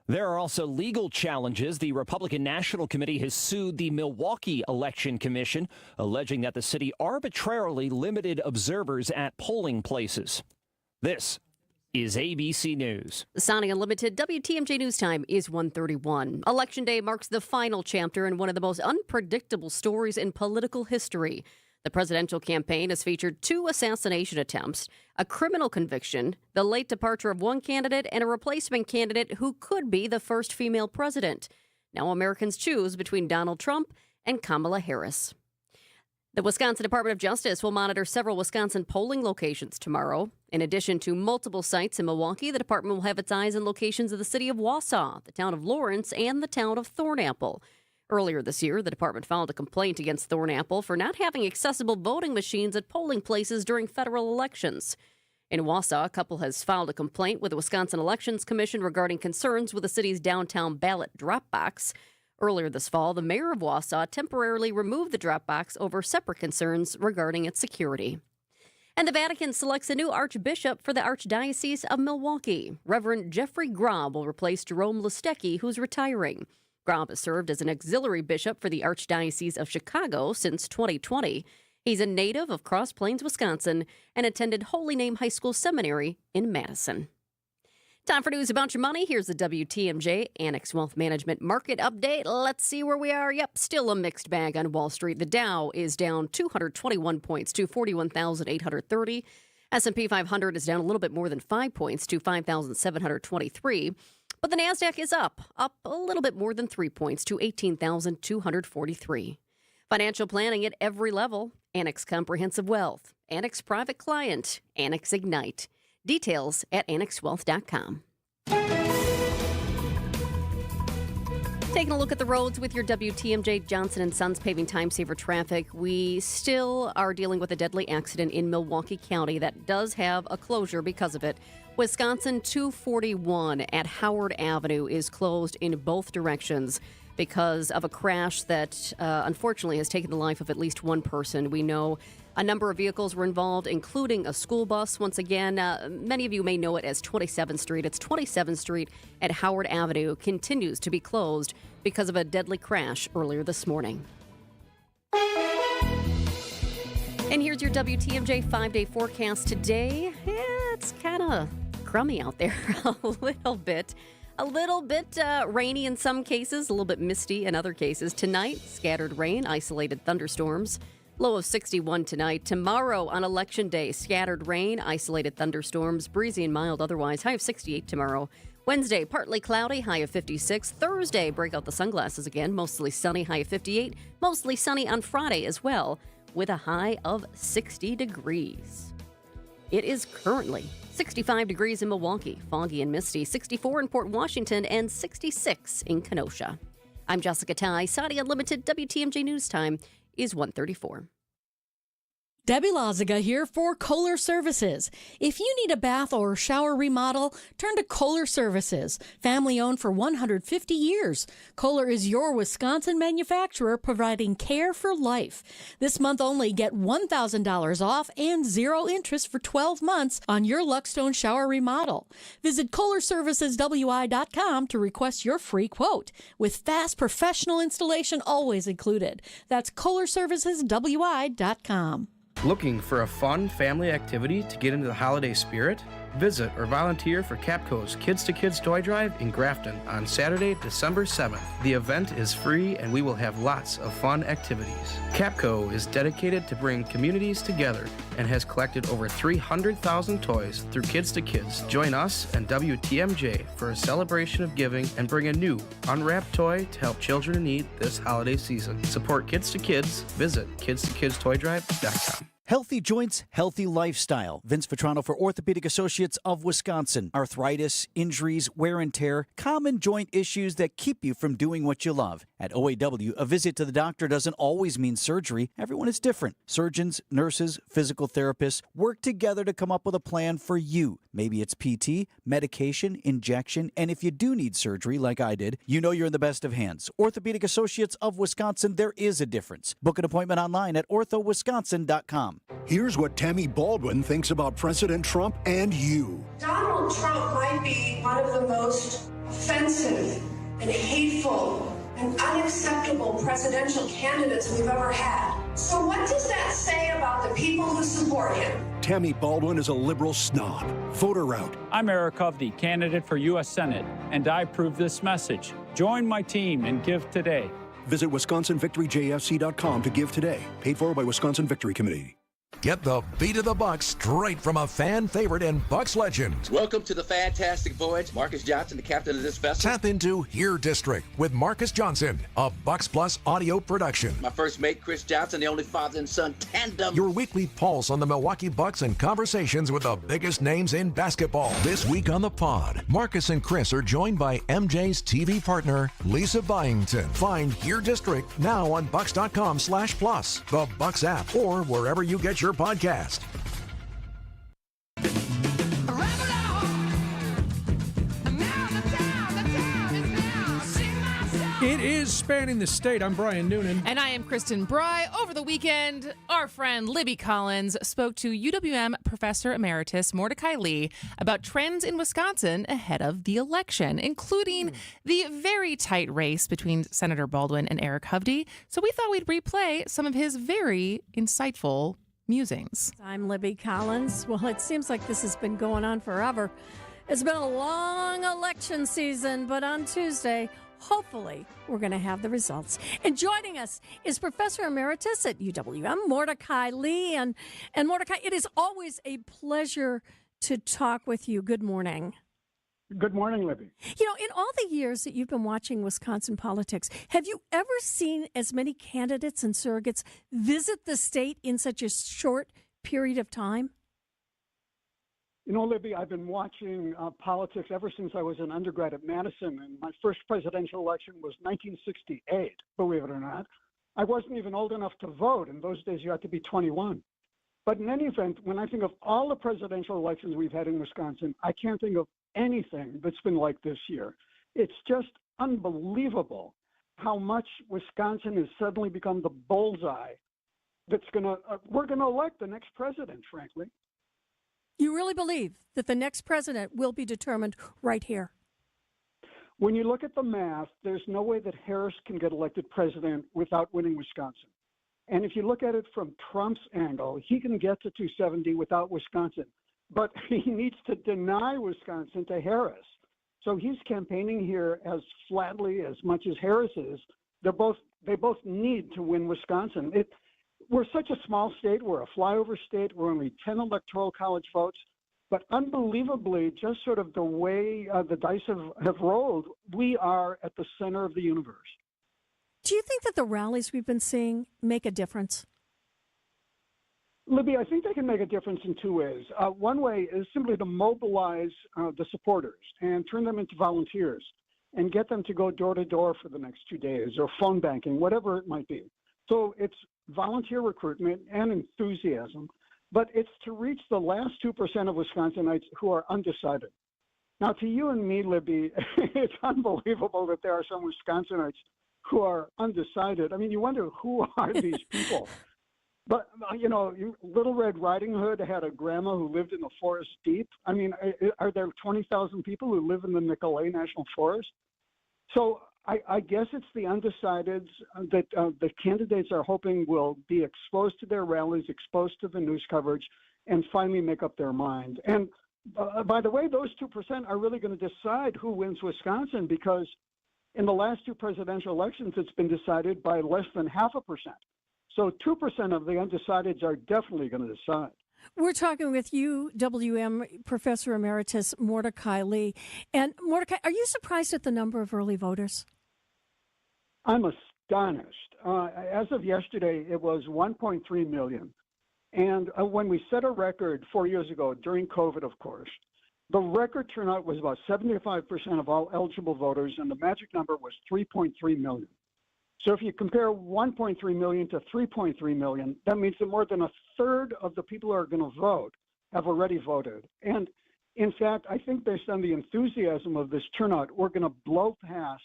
S1: There are also legal challenges. The Republican National Committee has sued the Milwaukee Election Commission, alleging that the city arbitrarily limited observers at polling places. This is ABC News.
S2: Sounding Unlimited, WTMJ News Time is 1:31. Election Day marks the final chapter in one of the most unpredictable stories in political history. The presidential campaign has featured 2 assassination attempts, a criminal conviction, the late departure of one candidate, and a replacement candidate who could be the first female president. Now Americans choose between Donald Trump and Kamala Harris. The Wisconsin Department of Justice will monitor several Wisconsin polling locations tomorrow. In addition to multiple sites in Milwaukee, the department will have its eyes on locations of the city of Wausau, the town of Lawrence, and the town of Thornapple. Earlier this year, the department filed a complaint against Thornapple for not having accessible voting machines at polling places during federal elections. In Wausau, a couple has filed a complaint with the Wisconsin Elections Commission regarding concerns with the city's downtown ballot drop box. Earlier this fall, the mayor of Wausau temporarily removed the drop box over separate concerns regarding its security. And the Vatican selects a new archbishop for the Archdiocese of Milwaukee. Reverend Jeffrey Grob will replace Jerome Listecki, who's retiring. Grob has served as an auxiliary bishop for the Archdiocese of Chicago since 2020. He's a native of Cross Plains, Wisconsin, and attended Holy Name High School Seminary in Madison. Time for news about your money. Here's the WTMJ Annex Wealth Management Market Update. Let's see where we are. Yep, still a mixed bag on Wall Street. The Dow is down 221 points to 41,830. S&P 500 is down a little bit more than 5 points to 5,723. But the NASDAQ is up a little bit more than 3 points to 18,243. Financial planning at every level. Annex Comprehensive Wealth, Annex Private Client, Annex Ignite. Details at annexwealth.com. Taking a look at the roads with your WTMJ Johnson & Sons Paving Time Saver Traffic. We still are dealing with a deadly accident in Milwaukee County that does have a closure because of it. Wisconsin 241 at Howard Avenue is closed in both directions because of a crash that unfortunately has taken the life of at least one person. We know a number of vehicles were involved, including a school bus. Once again, many of you may know it as 27th Street. It's 27th Street at Howard Avenue continues to be closed because of a deadly crash earlier this morning. And here's your WTMJ 5-day forecast today. It's kind of crummy out there a little bit. A little bit rainy in some cases, a little bit misty in other cases. Tonight, scattered rain, isolated thunderstorms. Low of 61 tonight. Tomorrow on Election Day, scattered rain, isolated thunderstorms, breezy and mild otherwise. High of 68 tomorrow. Wednesday, partly cloudy, high of 56. Thursday, break out the sunglasses again, mostly sunny, high of 58. Mostly sunny on Friday as well, with a high of 60 degrees. It is currently 65 degrees in Milwaukee, foggy and misty, 64 in Port Washington, and 66 in Kenosha. I'm Jessica Ty. Saudi Unlimited WTMJ News Time is 1:34.
S3: Debbie Loziga here for Kohler Services. If you need a bath or shower remodel, turn to Kohler Services. Family owned for 150 years. Kohler is your Wisconsin manufacturer providing care for life. This month only, get $1,000 off and 0 interest for 12 months on your Luckstone shower remodel. Visit KohlerServicesWI.com to request your free quote, with fast professional installation always included. That's KohlerServicesWI.com.
S4: Looking for a fun family activity to get into the holiday spirit? Visit or volunteer for Capco's Kids to Kids Toy Drive in Grafton on Saturday, December 7th. The event is free and we will have lots of fun activities. Capco is dedicated to bring communities together and has collected over 300,000 toys through Kids to Kids. Join us and WTMJ for a celebration of giving and bring a new unwrapped toy to help children in need this holiday season. Support Kids to Kids. Visit kidstoKidstoydrive.com.
S23: Healthy joints, healthy lifestyle. Vince Vetrano for Orthopedic Associates of Wisconsin. Arthritis, injuries, wear and tear, common joint issues that keep you from doing what you love. At OAW, a visit to the doctor doesn't always mean surgery. Everyone is different. Surgeons, nurses, physical therapists work together to come up with a plan for you. Maybe it's PT, medication, injection, and if you do need surgery, like I did, you know you're in the best of hands. Orthopedic Associates of Wisconsin, there is a difference. Book an appointment online at orthowisconsin.com.
S24: Here's what Tammy Baldwin thinks about President Trump and you.
S25: Donald Trump might be one of the most offensive and hateful and unacceptable presidential candidates we've ever had. So what does that say about the people who support him?
S24: Tammy Baldwin is a liberal snob. Voter route.
S26: I'm Eric Hovde, candidate for U.S. Senate, and I approve this message. Join my team and give today.
S24: Visit WisconsinVictoryJFC.com to give today. Paid for by Wisconsin Victory Committee.
S10: Get the beat of the Bucks straight from a fan favorite and Bucks legend.
S27: Welcome to the fantastic voyage. Marcus Johnson, the captain of this vessel.
S10: Tap into Here District with Marcus Johnson, a Bucks Plus audio production.
S27: My first mate, Chris Johnson, the only father and son tandem.
S10: Your weekly pulse on the Milwaukee Bucks and conversations with the biggest names in basketball. This week on the pod, Marcus and Chris are joined by MJ's TV partner, Lisa Byington. Find Here District now on Bucks.com/plus, the Bucks app, or wherever you get your podcast.
S12: It is Spanning the State. I'm Brian Noonan.
S11: And I am Kristen Bry. Over the weekend, our friend Libby Collins spoke to UWM Professor Emeritus Mordecai Lee about trends in Wisconsin ahead of the election, including the very tight race between Senator Baldwin and Eric Hovde. So we thought we'd replay some of his very insightful musings.
S28: I'm Libby Collins. Well, it seems like this has been going on forever. It's been a long election season, but on Tuesday, hopefully, we're going to have the results. And joining us is Professor Emeritus at UWM, Mordecai Lee. And Mordecai, it is always a pleasure to talk with you. Good morning.
S29: Good morning, Libby.
S28: You know, in all the years that you've been watching Wisconsin politics, have you ever seen as many candidates and surrogates visit the state in such a short period of time?
S29: You know, Libby, I've been watching politics ever since I was an undergrad at Madison, and my first presidential election was 1968, believe it or not. I wasn't even old enough to vote. In those days, you had to be 21. But in any event, when I think of all the presidential elections we've had in Wisconsin, I can't think of anything that's been like this year. It's just unbelievable how much Wisconsin has suddenly become the bullseye that's we're going to elect the next president, frankly.
S28: You really believe that the next president will be determined right here?
S29: When you look at the math, there's no way that Harris can get elected president without winning Wisconsin. And if you look at it from Trump's angle, he can get to 270 without Wisconsin. But he needs to deny Wisconsin to Harris. So he's campaigning here as flatly as much as Harris is. They both need to win Wisconsin. We're such a small state. We're a flyover state. We're only 10 electoral college votes. But unbelievably, just sort of the way the dice have rolled, we are at the center of the universe.
S28: Do you think that the rallies we've been seeing make a difference?
S29: Libby, I think they can make a difference in two ways. One way is simply to mobilize the supporters and turn them into volunteers. and get them to go door to door for the next 2 days, or phone banking, whatever it might be. So it's volunteer recruitment and enthusiasm, but it's to reach the last 2% of Wisconsinites who are undecided. Now, to you and me, Libby, it's unbelievable that there are some Wisconsinites who are undecided. I mean, you wonder, who are these people? But, Little Red Riding Hood had a grandma who lived in the forest deep. I mean, are there 20,000 people who live in the Nicolet National Forest? So I guess it's the undecideds that the candidates are hoping will be exposed to their rallies, exposed to the news coverage, and finally make up their mind. And by the way, those 2% are really going to decide who wins Wisconsin, because in the last two presidential elections, it's been decided by less than 0.5%. So 2% of the undecideds are definitely going to decide.
S28: We're talking with UWM Professor Emeritus Mordecai Lee. And Mordecai, are you surprised at the number of early voters?
S29: I'm astonished. As of yesterday, it was 1.3 million. And when we set a record 4 years ago, during COVID, of course, the record turnout was about 75% of all eligible voters, and the magic number was 3.3 million. So if you compare 1.3 million to 3.3 million, that means that more than a third of the people who are going to vote have already voted. And in fact, I think based on the enthusiasm of this turnout, we're going to blow past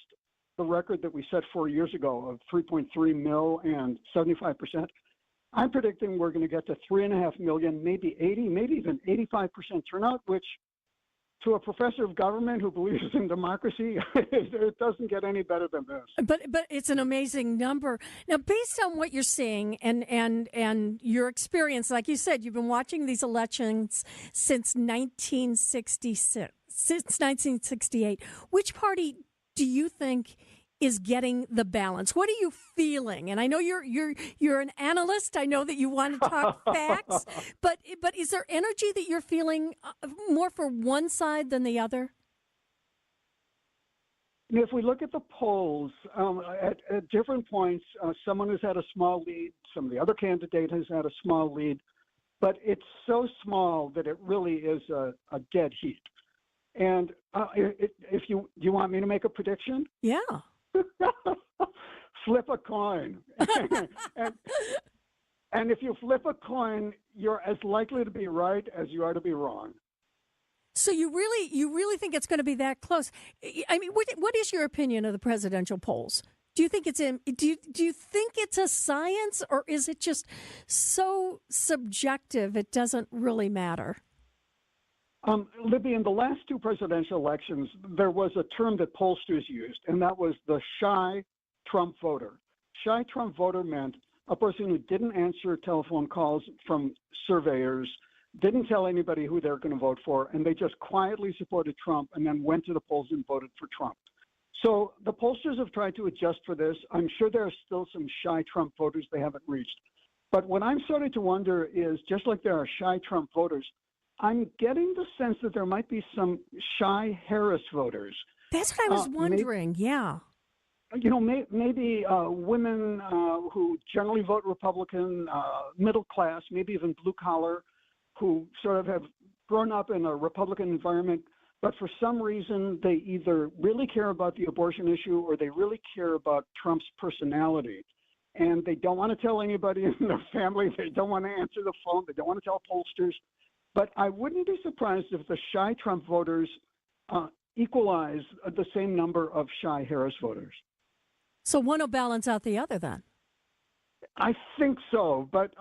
S29: the record that we set 4 years ago of 3.3 mil and 75%. I'm predicting we're going to get to 3.5 million, maybe 80, maybe even 85% turnout, which to a professor of government who believes in democracy, it doesn't get any better than this.
S28: But it's an amazing number. Now, based on what you're seeing and your experience, like you said, you've been watching these elections since 1966, since 1968. Which party do you think is getting the balance? What are you feeling? And I know you're an analyst. I know that you want to talk facts, but is there energy that you're feeling more for one side than the other?
S29: If we look at the polls, at different points, someone has had a small lead, some of the other candidate has had a small lead, but it's so small that it really is a dead heat. And if you want me to make a prediction?
S28: Yeah.
S29: Flip a coin. and if you flip a coin, you're as likely to be right as you are to be wrong.
S28: So you really think it's going to be that close? I mean, what is your opinion of the presidential polls? Do you think it's do you think it's a science, or is it just so subjective it doesn't really matter?
S29: Libby, in the last two presidential elections, there was a term that pollsters used, and that was the shy Trump voter. Shy Trump voter meant a person who didn't answer telephone calls from surveyors, didn't tell anybody who they're going to vote for, and they just quietly supported Trump and then went to the polls and voted for Trump. So the pollsters have tried to adjust for this. I'm sure there are still some shy Trump voters they haven't reached. But what I'm starting to wonder is, just like there are shy Trump voters, I'm getting the sense that there might be some shy Harris voters.
S28: That's what I was wondering, yeah.
S29: You know, maybe women who generally vote Republican, middle class, maybe even blue collar, who sort of have grown up in a Republican environment, but for some reason they either really care about the abortion issue or they really care about Trump's personality. And they don't want to tell anybody in their family. They don't want to answer the phone. They don't want to tell pollsters. But I wouldn't be surprised if the shy Trump voters equalize the same number of shy Harris voters.
S28: So one will balance out the other then?
S29: I think so. But,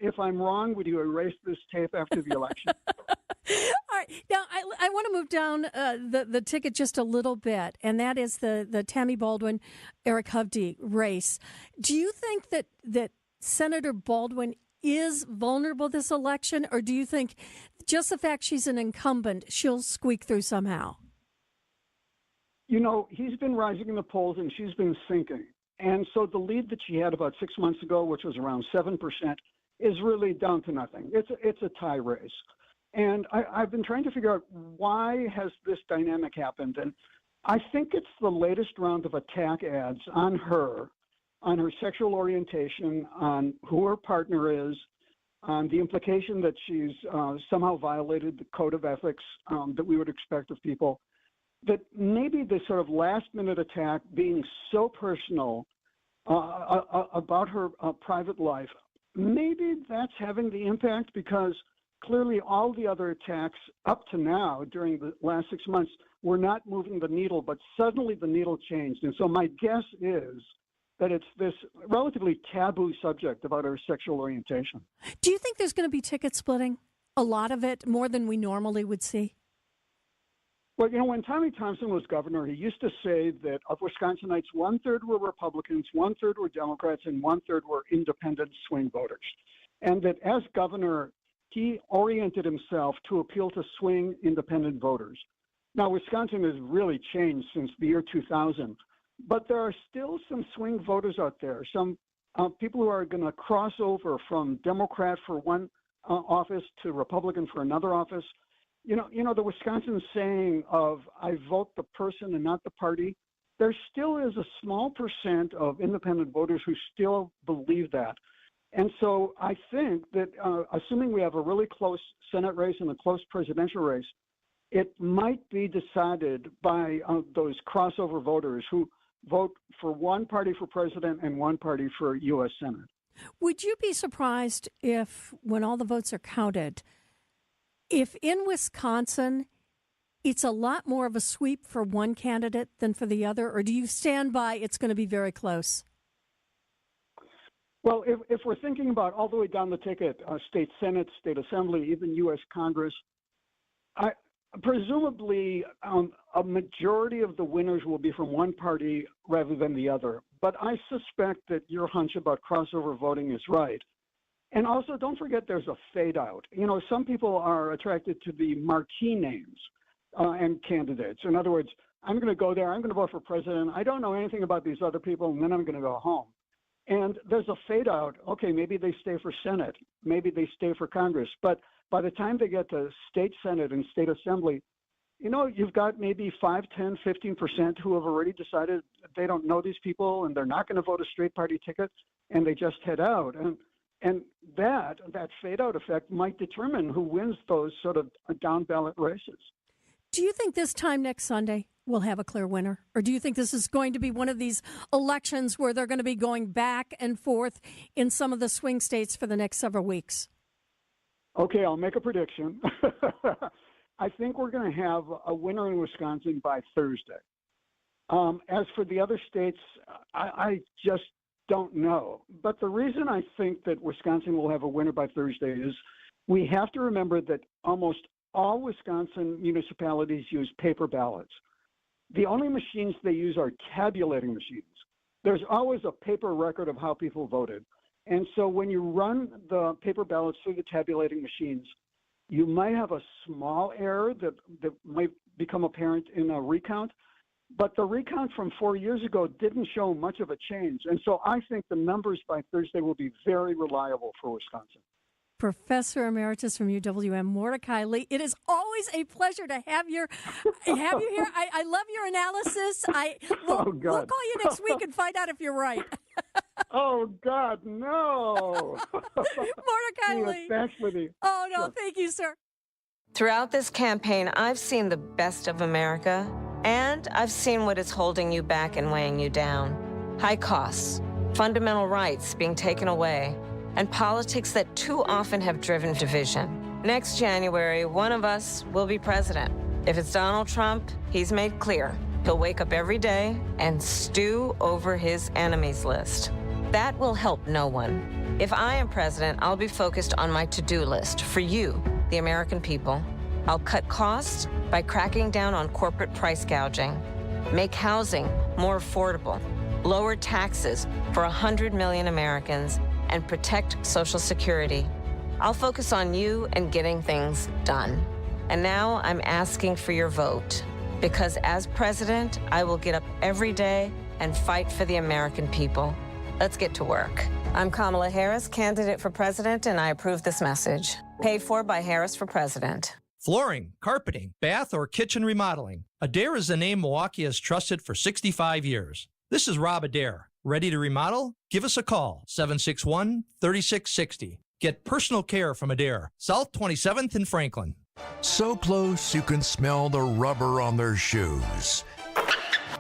S29: if I'm wrong, would you erase this tape after the election?
S28: All right. Now, I want to move down the ticket just a little bit, and that is the Tammy Baldwin, Eric Hovde race. Do you think that Senator Baldwin is vulnerable this election, or do you think just the fact she's an incumbent, she'll squeak through somehow?
S29: He's been rising in the polls and she's been sinking. And so the lead that she had about 6 months ago, which was around 7%, is really down to nothing. It's a tie race. And I've been trying to figure out, why has this dynamic happened? And I think it's the latest round of attack ads on her sexual orientation, on who her partner is, on the implication that she's somehow violated the code of ethics that we would expect of people. that maybe this sort of last-minute attack being so personal about her private life, maybe that's having the impact, because clearly all the other attacks up to now during the last 6 months were not moving the needle, but suddenly the needle changed. And so my guess is that it's this relatively taboo subject about her sexual orientation.
S28: Do you think there's going to be ticket splitting? A lot of it, more than we normally would see?
S29: Well, when Tommy Thompson was governor, he used to say that of Wisconsinites, 1/3 were Republicans, 1/3 were Democrats, and 1/3 were independent swing voters. And that as governor, he oriented himself to appeal to swing independent voters. Now, Wisconsin has really changed since the year 2000, but there are still some swing voters out there, some people who are going to cross over from Democrat for one office to Republican for another office. You know, the Wisconsin saying of "I vote the person and not the party," there still is a small percent of independent voters who still believe that. And so I think that assuming we have a really close Senate race and a close presidential race, it might be decided by those crossover voters who vote for one party for president and one party for U.S. Senate.
S28: Would you be surprised if, when all the votes are counted, if in Wisconsin it's a lot more of a sweep for one candidate than for the other, or do you stand by it's going to be very close?
S29: Well, if we're thinking about all the way down the ticket, state Senate, state Assembly, even U.S. Congress, presumably a majority of the winners will be from one party rather than the other. But I suspect that your hunch about crossover voting is right. And also, don't forget there's a fade out. You know, some people are attracted to the marquee names and candidates. In other words, I'm going to go there, I'm going to vote for president. I don't know anything about these other people, and then I'm going to go home. And there's a fade out. Okay, maybe they stay for Senate. Maybe they stay for Congress. But by the time they get to state Senate and state Assembly, you know, you've got maybe 5, 10, 15% who have already decided they don't know these people and they're not going to vote a straight party ticket, and they just head out. And that fade out effect might determine who wins those sort of down ballot races.
S28: Do you think this time next Sunday we'll have a clear winner? Or do you think this is going to be one of these elections where they're going to be going back and forth in some of the swing states for the next several weeks?
S29: Okay, I'll make a prediction. I think we're going to have a winner in Wisconsin by Thursday. As for the other states, I just don't know. But the reason I think that Wisconsin will have a winner by Thursday is we have to remember that almost all Wisconsin municipalities use paper ballots. The only machines they use are tabulating machines. There's always a paper record of how people voted. And so when you run the paper ballots through the tabulating machines, you might have a small error that might become apparent in a recount. But the recount from 4 years ago didn't show much of a change. And so I think the numbers by Thursday will be very reliable for Wisconsin.
S28: Professor Emeritus from UWM, Mordecai Lee. It is always a pleasure to have you here. I love your analysis. We'll call you next week and find out if you're right.
S29: Oh, God, no.
S28: Mordecai Lee.
S29: Thanks, Libby.
S28: Oh, no, Thank you, sir.
S14: Throughout this campaign, I've seen the best of America, and I've seen what is holding you back and weighing you down. High costs, fundamental rights being taken away, and politics that too often have driven division. Next January, one of us will be president. If it's Donald Trump, he's made clear he'll wake up every day and stew over his enemies list. That will help no one. If I am president, I'll be focused on my to-do list for you, the American people. I'll cut costs by cracking down on corporate price gouging, make housing more affordable, lower taxes for 100 million Americans, and protect Social Security. I'll focus on you and getting things done. And now I'm asking for your vote, because as president, I will get up every day and fight for the American people. Let's get to work. I'm Kamala Harris, candidate for president, and I approve this message. Paid for by Harris for President.
S5: Flooring, carpeting, bath, or kitchen remodeling. Adair is the name Milwaukee has trusted for 65 years. This is Rob Adair. Ready to remodel? Give us a call, 761-3660. Get personal care from Adair, South 27th in Franklin.
S10: So close you can smell the rubber on their shoes.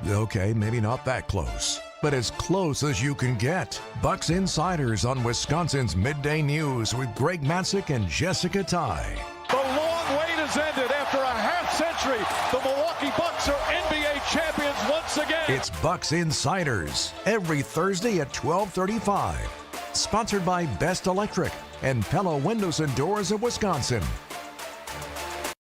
S10: Okay, maybe not that close, but as close as you can get. Bucks Insiders on Wisconsin's Midday News with Greg Matzik and Jessica Ty.
S6: The long wait has ended. After a half century, the Milwaukee Bucks are NBA champions once again.
S10: It's Bucks Insiders every Thursday at 12:35. Sponsored by Best Electric and Pella Windows and Doors of Wisconsin.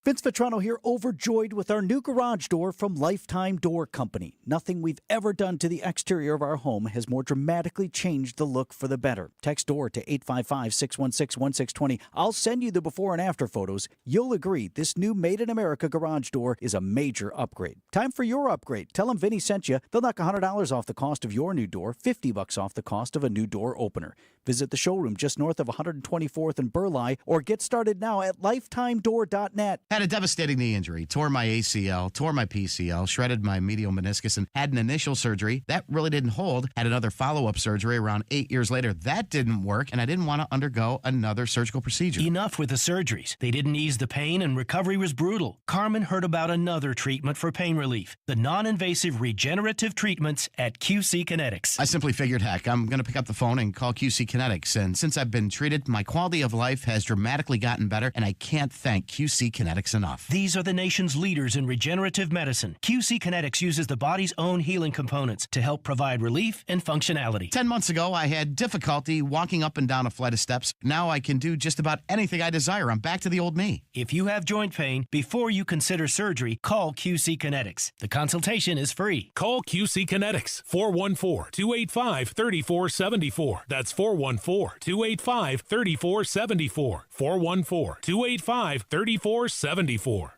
S23: Vince Vitrano here, overjoyed with our new garage door from Lifetime Door Company. Nothing we've ever done to the exterior of our home has more dramatically changed the look for the better. Text door to 855-616-1620. I'll send you the before and after photos. You'll agree this new Made in America garage door is a major upgrade. Time for your upgrade. Tell them Vinny sent you. They'll knock $100 off the cost of your new door, $50 off the cost of a new door opener. Visit the showroom just north of 124th and Burleigh or get started now at lifetimedoor.net.
S7: Had a devastating knee injury, tore my ACL, tore my PCL, shredded my medial meniscus, and had an initial surgery. That really didn't hold. Had another follow-up surgery around 8 years later. That didn't work, and I didn't want to undergo another surgical procedure.
S8: Enough with the surgeries. They didn't ease the pain, and recovery was brutal. Carmen heard about another treatment for pain relief, the non-invasive regenerative treatments at QC Kinetics.
S7: I simply figured, heck, I'm going to pick up the phone and call QC Kinetics, and since I've been treated, my quality of life has dramatically gotten better, and I can't thank QC Kinetics enough.
S8: These are the nation's leaders in regenerative medicine. QC Kinetics uses the body's own healing components to help provide relief and functionality.
S7: 10 months ago, I had difficulty walking up and down a flight of steps. Now I can do just about anything I desire. I'm back to the old me.
S8: If you have joint pain, before you consider surgery, call QC Kinetics. The consultation is free.
S9: Call QC Kinetics, 414-285-3474. That's 414-285-3474. 414-285-3474.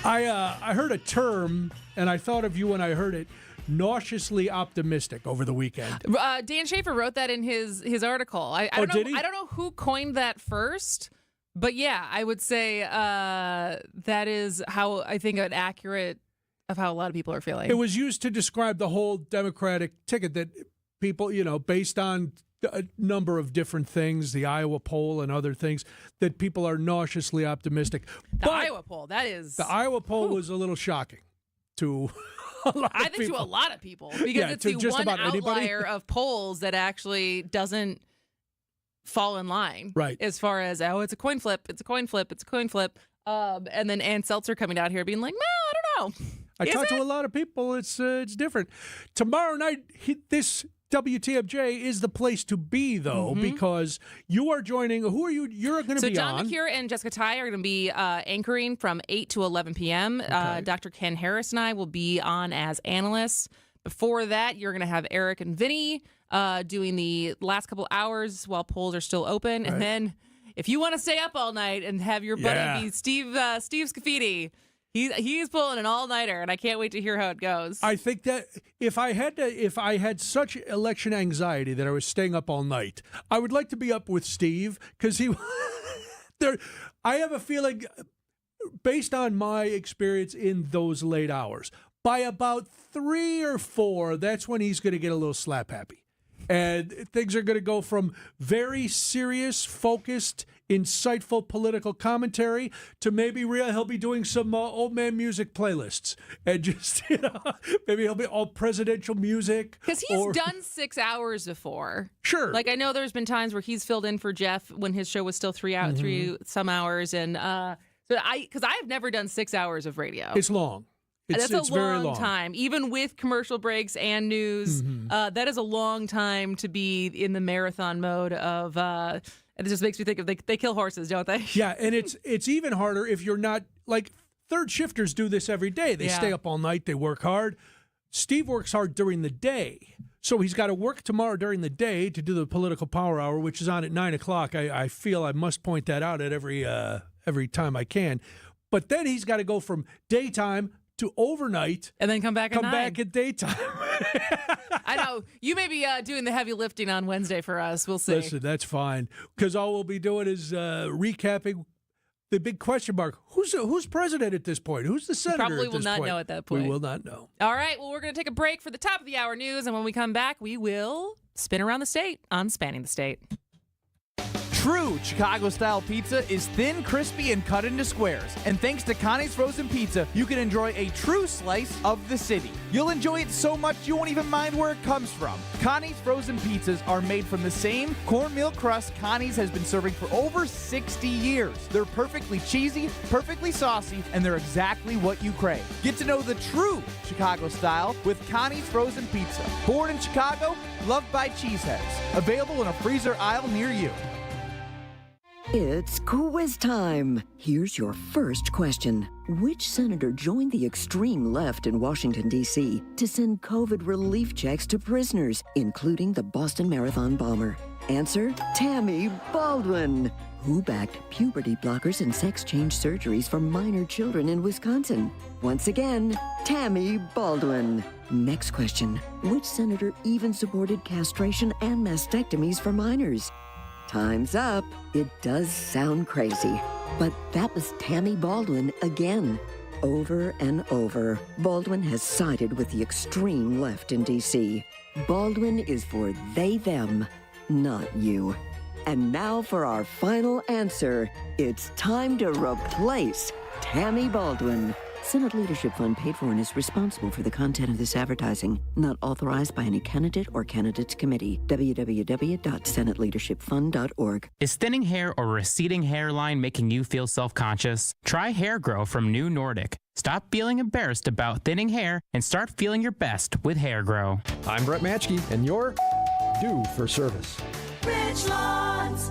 S12: I heard a term, and I thought of you when I heard it, nauseously optimistic over the weekend.
S11: Dan Schaefer wrote that in his article. I don't know, I don't know who coined that first, but yeah, I would say that is how I think an accurate of how a lot of people are feeling.
S12: It was used to describe the whole Democratic ticket that people, based on a number of different things, the Iowa poll and other things, that people are nauseously optimistic.
S11: The Iowa poll, that is...
S12: The Iowa poll was a little shocking to a lot of people.
S11: To a lot of people, because it's the one outlier of polls that actually doesn't fall in line.
S12: Right.
S11: As far as, it's a coin flip, it's a coin flip, it's a coin flip. And then Ann Seltzer coming out here being like, no, I don't know.
S12: I talked to a lot of people. It's different. Tomorrow night, this WTMJ is the place to be, though, because you are joining. Who are you? You're going to be on.
S11: So John McCure and Jessica Ty are going to be anchoring from 8 to 11 p.m. Okay. Dr. Ken Harris and I will be on as analysts. Before that, you're going to have Eric and Vinny doing the last couple hours while polls are still open. Right. And then if you want to stay up all night and have your buddy be Steve Scafidi, he's pulling an all-nighter, and I can't wait to hear how it goes.
S12: I think that if I had such election anxiety that I was staying up all night, I would like to be up with Steve, because I have a feeling, based on my experience in those late hours, by about 3 or 4, that's when he's going to get a little slap happy. And things are going to go from very serious, focused, insightful political commentary to maybe he'll be doing some old man music playlists. And just, maybe he'll be all presidential music.
S11: Because he's done 6 hours before.
S12: Sure.
S11: Like, I know there's been times where he's filled in for Jeff when his show was still 3 some hours. And because I've never done 6 hours of radio.
S12: It's long.
S11: That's
S12: a
S11: very
S12: long
S11: time, even with commercial breaks and news. That is a long time to be in the marathon mode of. It just makes me think of they kill horses, don't they?
S12: Yeah, and it's even harder if you're not, like, third shifters do this every day. They stay up all night. They work hard. Steve works hard during the day, so he's got to work tomorrow during the day to do the Political Power Hour, which is on at 9:00. I feel I must point that out at every time I can. But then he's got to go from daytime to overnight,
S11: and then come back
S12: at daytime.
S11: I know you may be doing the heavy lifting on Wednesday for us. We'll see.
S12: Listen, that's fine, because all we'll be doing is recapping the big question mark. Who's president at this point? Who's the senator
S11: Probably
S12: at
S11: will
S12: this
S11: not
S12: point?
S11: know at that point.
S12: We will not know.
S11: All right, well, we're going to take a break for the top of the hour news, and when we come back, we will spin around the state on Spanning the State.
S13: True Chicago-style pizza is thin, crispy, and cut into squares. And thanks to Connie's Frozen Pizza, you can enjoy a true slice of the city. You'll enjoy it so much you won't even mind where it comes from. Connie's Frozen Pizzas are made from the same cornmeal crust Connie's has been serving for over 60 years. They're perfectly cheesy, perfectly saucy, and they're exactly what you crave. Get to know the true Chicago style with Connie's Frozen Pizza. Born in Chicago, loved by cheeseheads. Available in a freezer aisle near you.
S15: It's quiz time. Here's your first question. Which senator joined the extreme left in Washington, D.C. to send COVID relief checks to prisoners, including the Boston Marathon bomber? Answer, Tammy Baldwin. Who backed puberty blockers and sex change surgeries for minor children in Wisconsin? Once again, Tammy Baldwin. Next question. Which senator even supported castration and mastectomies for minors? Time's up. It does sound crazy, but that was Tammy Baldwin again. Over and over, Baldwin has sided with the extreme left in D.C. Baldwin is for they, them, not you. And now for our final answer. It's time to replace Tammy Baldwin. Senate Leadership Fund paid for and is responsible for the content of this advertising. Not authorized by any candidate or candidates committee. www.senateleadershipfund.org.
S16: Is thinning hair or receding hairline making you feel self-conscious? Try Hair Grow from New Nordic. Stop feeling embarrassed about thinning hair and start feeling your best with Hair Grow.
S17: I'm Brett Matschke, and you're due for service.
S18: Richlands.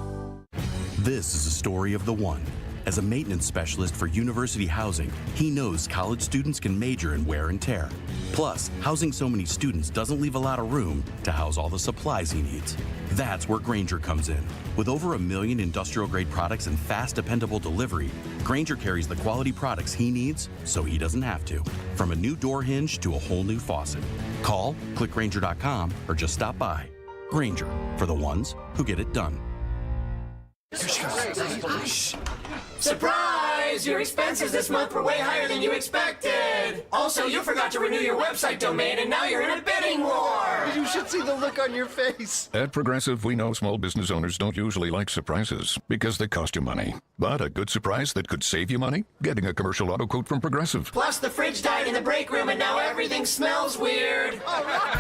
S19: This is a story of the one. As a maintenance specialist for university housing, he knows college students can major in wear and tear. Plus, housing so many students doesn't leave a lot of room to house all the supplies he needs. That's where Grainger comes in. With over 1 million industrial-grade products and fast, dependable delivery, Grainger carries the quality products he needs so he doesn't have to. From a new door hinge to a whole new faucet. Call, click Grainger.com, or just stop by. Grainger, for the ones who get it done.
S18: Surprise! Your expenses this month were way higher than you expected! Also, you forgot to renew your website domain and now you're in a bidding war!
S20: You should see the look on your face.
S21: At Progressive, we know small business owners don't usually like surprises because they cost you money. But a good surprise that could save you money? Getting a commercial auto quote from Progressive.
S18: Plus, the fridge died in the break room and now everything smells weird!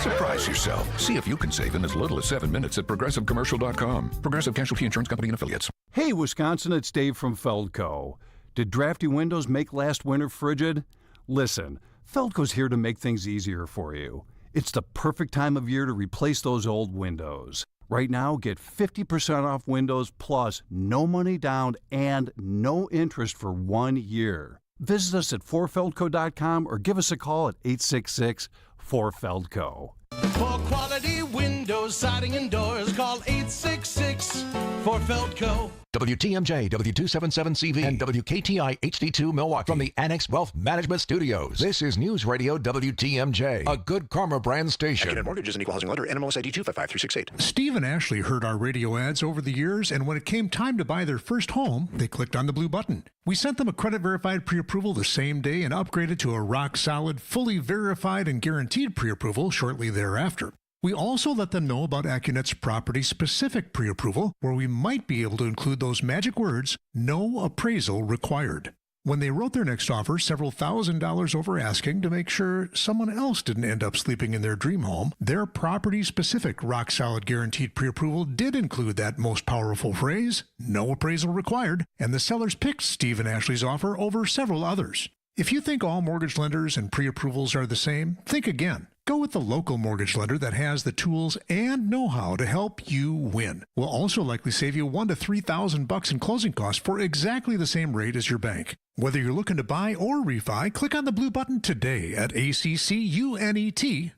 S21: Surprise yourself. See if you can save in as little as 7 minutes at ProgressiveCommercial.com. Progressive Casualty Insurance Company and Affiliates.
S20: Hey, Wisconsin, it's Dave from Feldco. Did drafty windows make last winter frigid? Listen, Feldco's here to make things easier for you. It's the perfect time of year to replace those old windows. Right now, get 50% off windows plus no money down and no interest for 1 year. Visit us at 4feldco.com or give us a call at 866-4Feldco.
S22: For quality windows, siding, and doors, call 866-4Feldco.
S10: WTMJ, W277CV, and WKTI HD2 Milwaukee from the Annex Wealth Management Studios. This is News Radio WTMJ, a Good Karma brand station.
S24: Accurate Mortgage is an equal housing lender. NMLS ID 255368.
S19: Steve and Ashley heard our radio ads over the years, and when it came time to buy their first home, they clicked on the blue button. We sent them a credit-verified pre-approval the same day and upgraded to a rock-solid, fully verified and guaranteed pre-approval shortly thereafter. We also let them know about AccuNet's property-specific pre-approval, where we might be able to include those magic words, no appraisal required. When they wrote their next offer, several $1,000s over asking to make sure someone else didn't end up sleeping in their dream home, their property-specific rock-solid guaranteed pre-approval did include that most powerful phrase, no appraisal required, and the sellers picked Steve and Ashley's offer over several others. If you think all mortgage lenders and pre-approvals are the same, think again. Go with the local mortgage lender that has the tools and know-how to help you win. We'll also likely save you $1,000 to $3,000 in closing costs for exactly the same rate as your bank. Whether you're looking to buy or refi, click on the blue button today at accunet.com.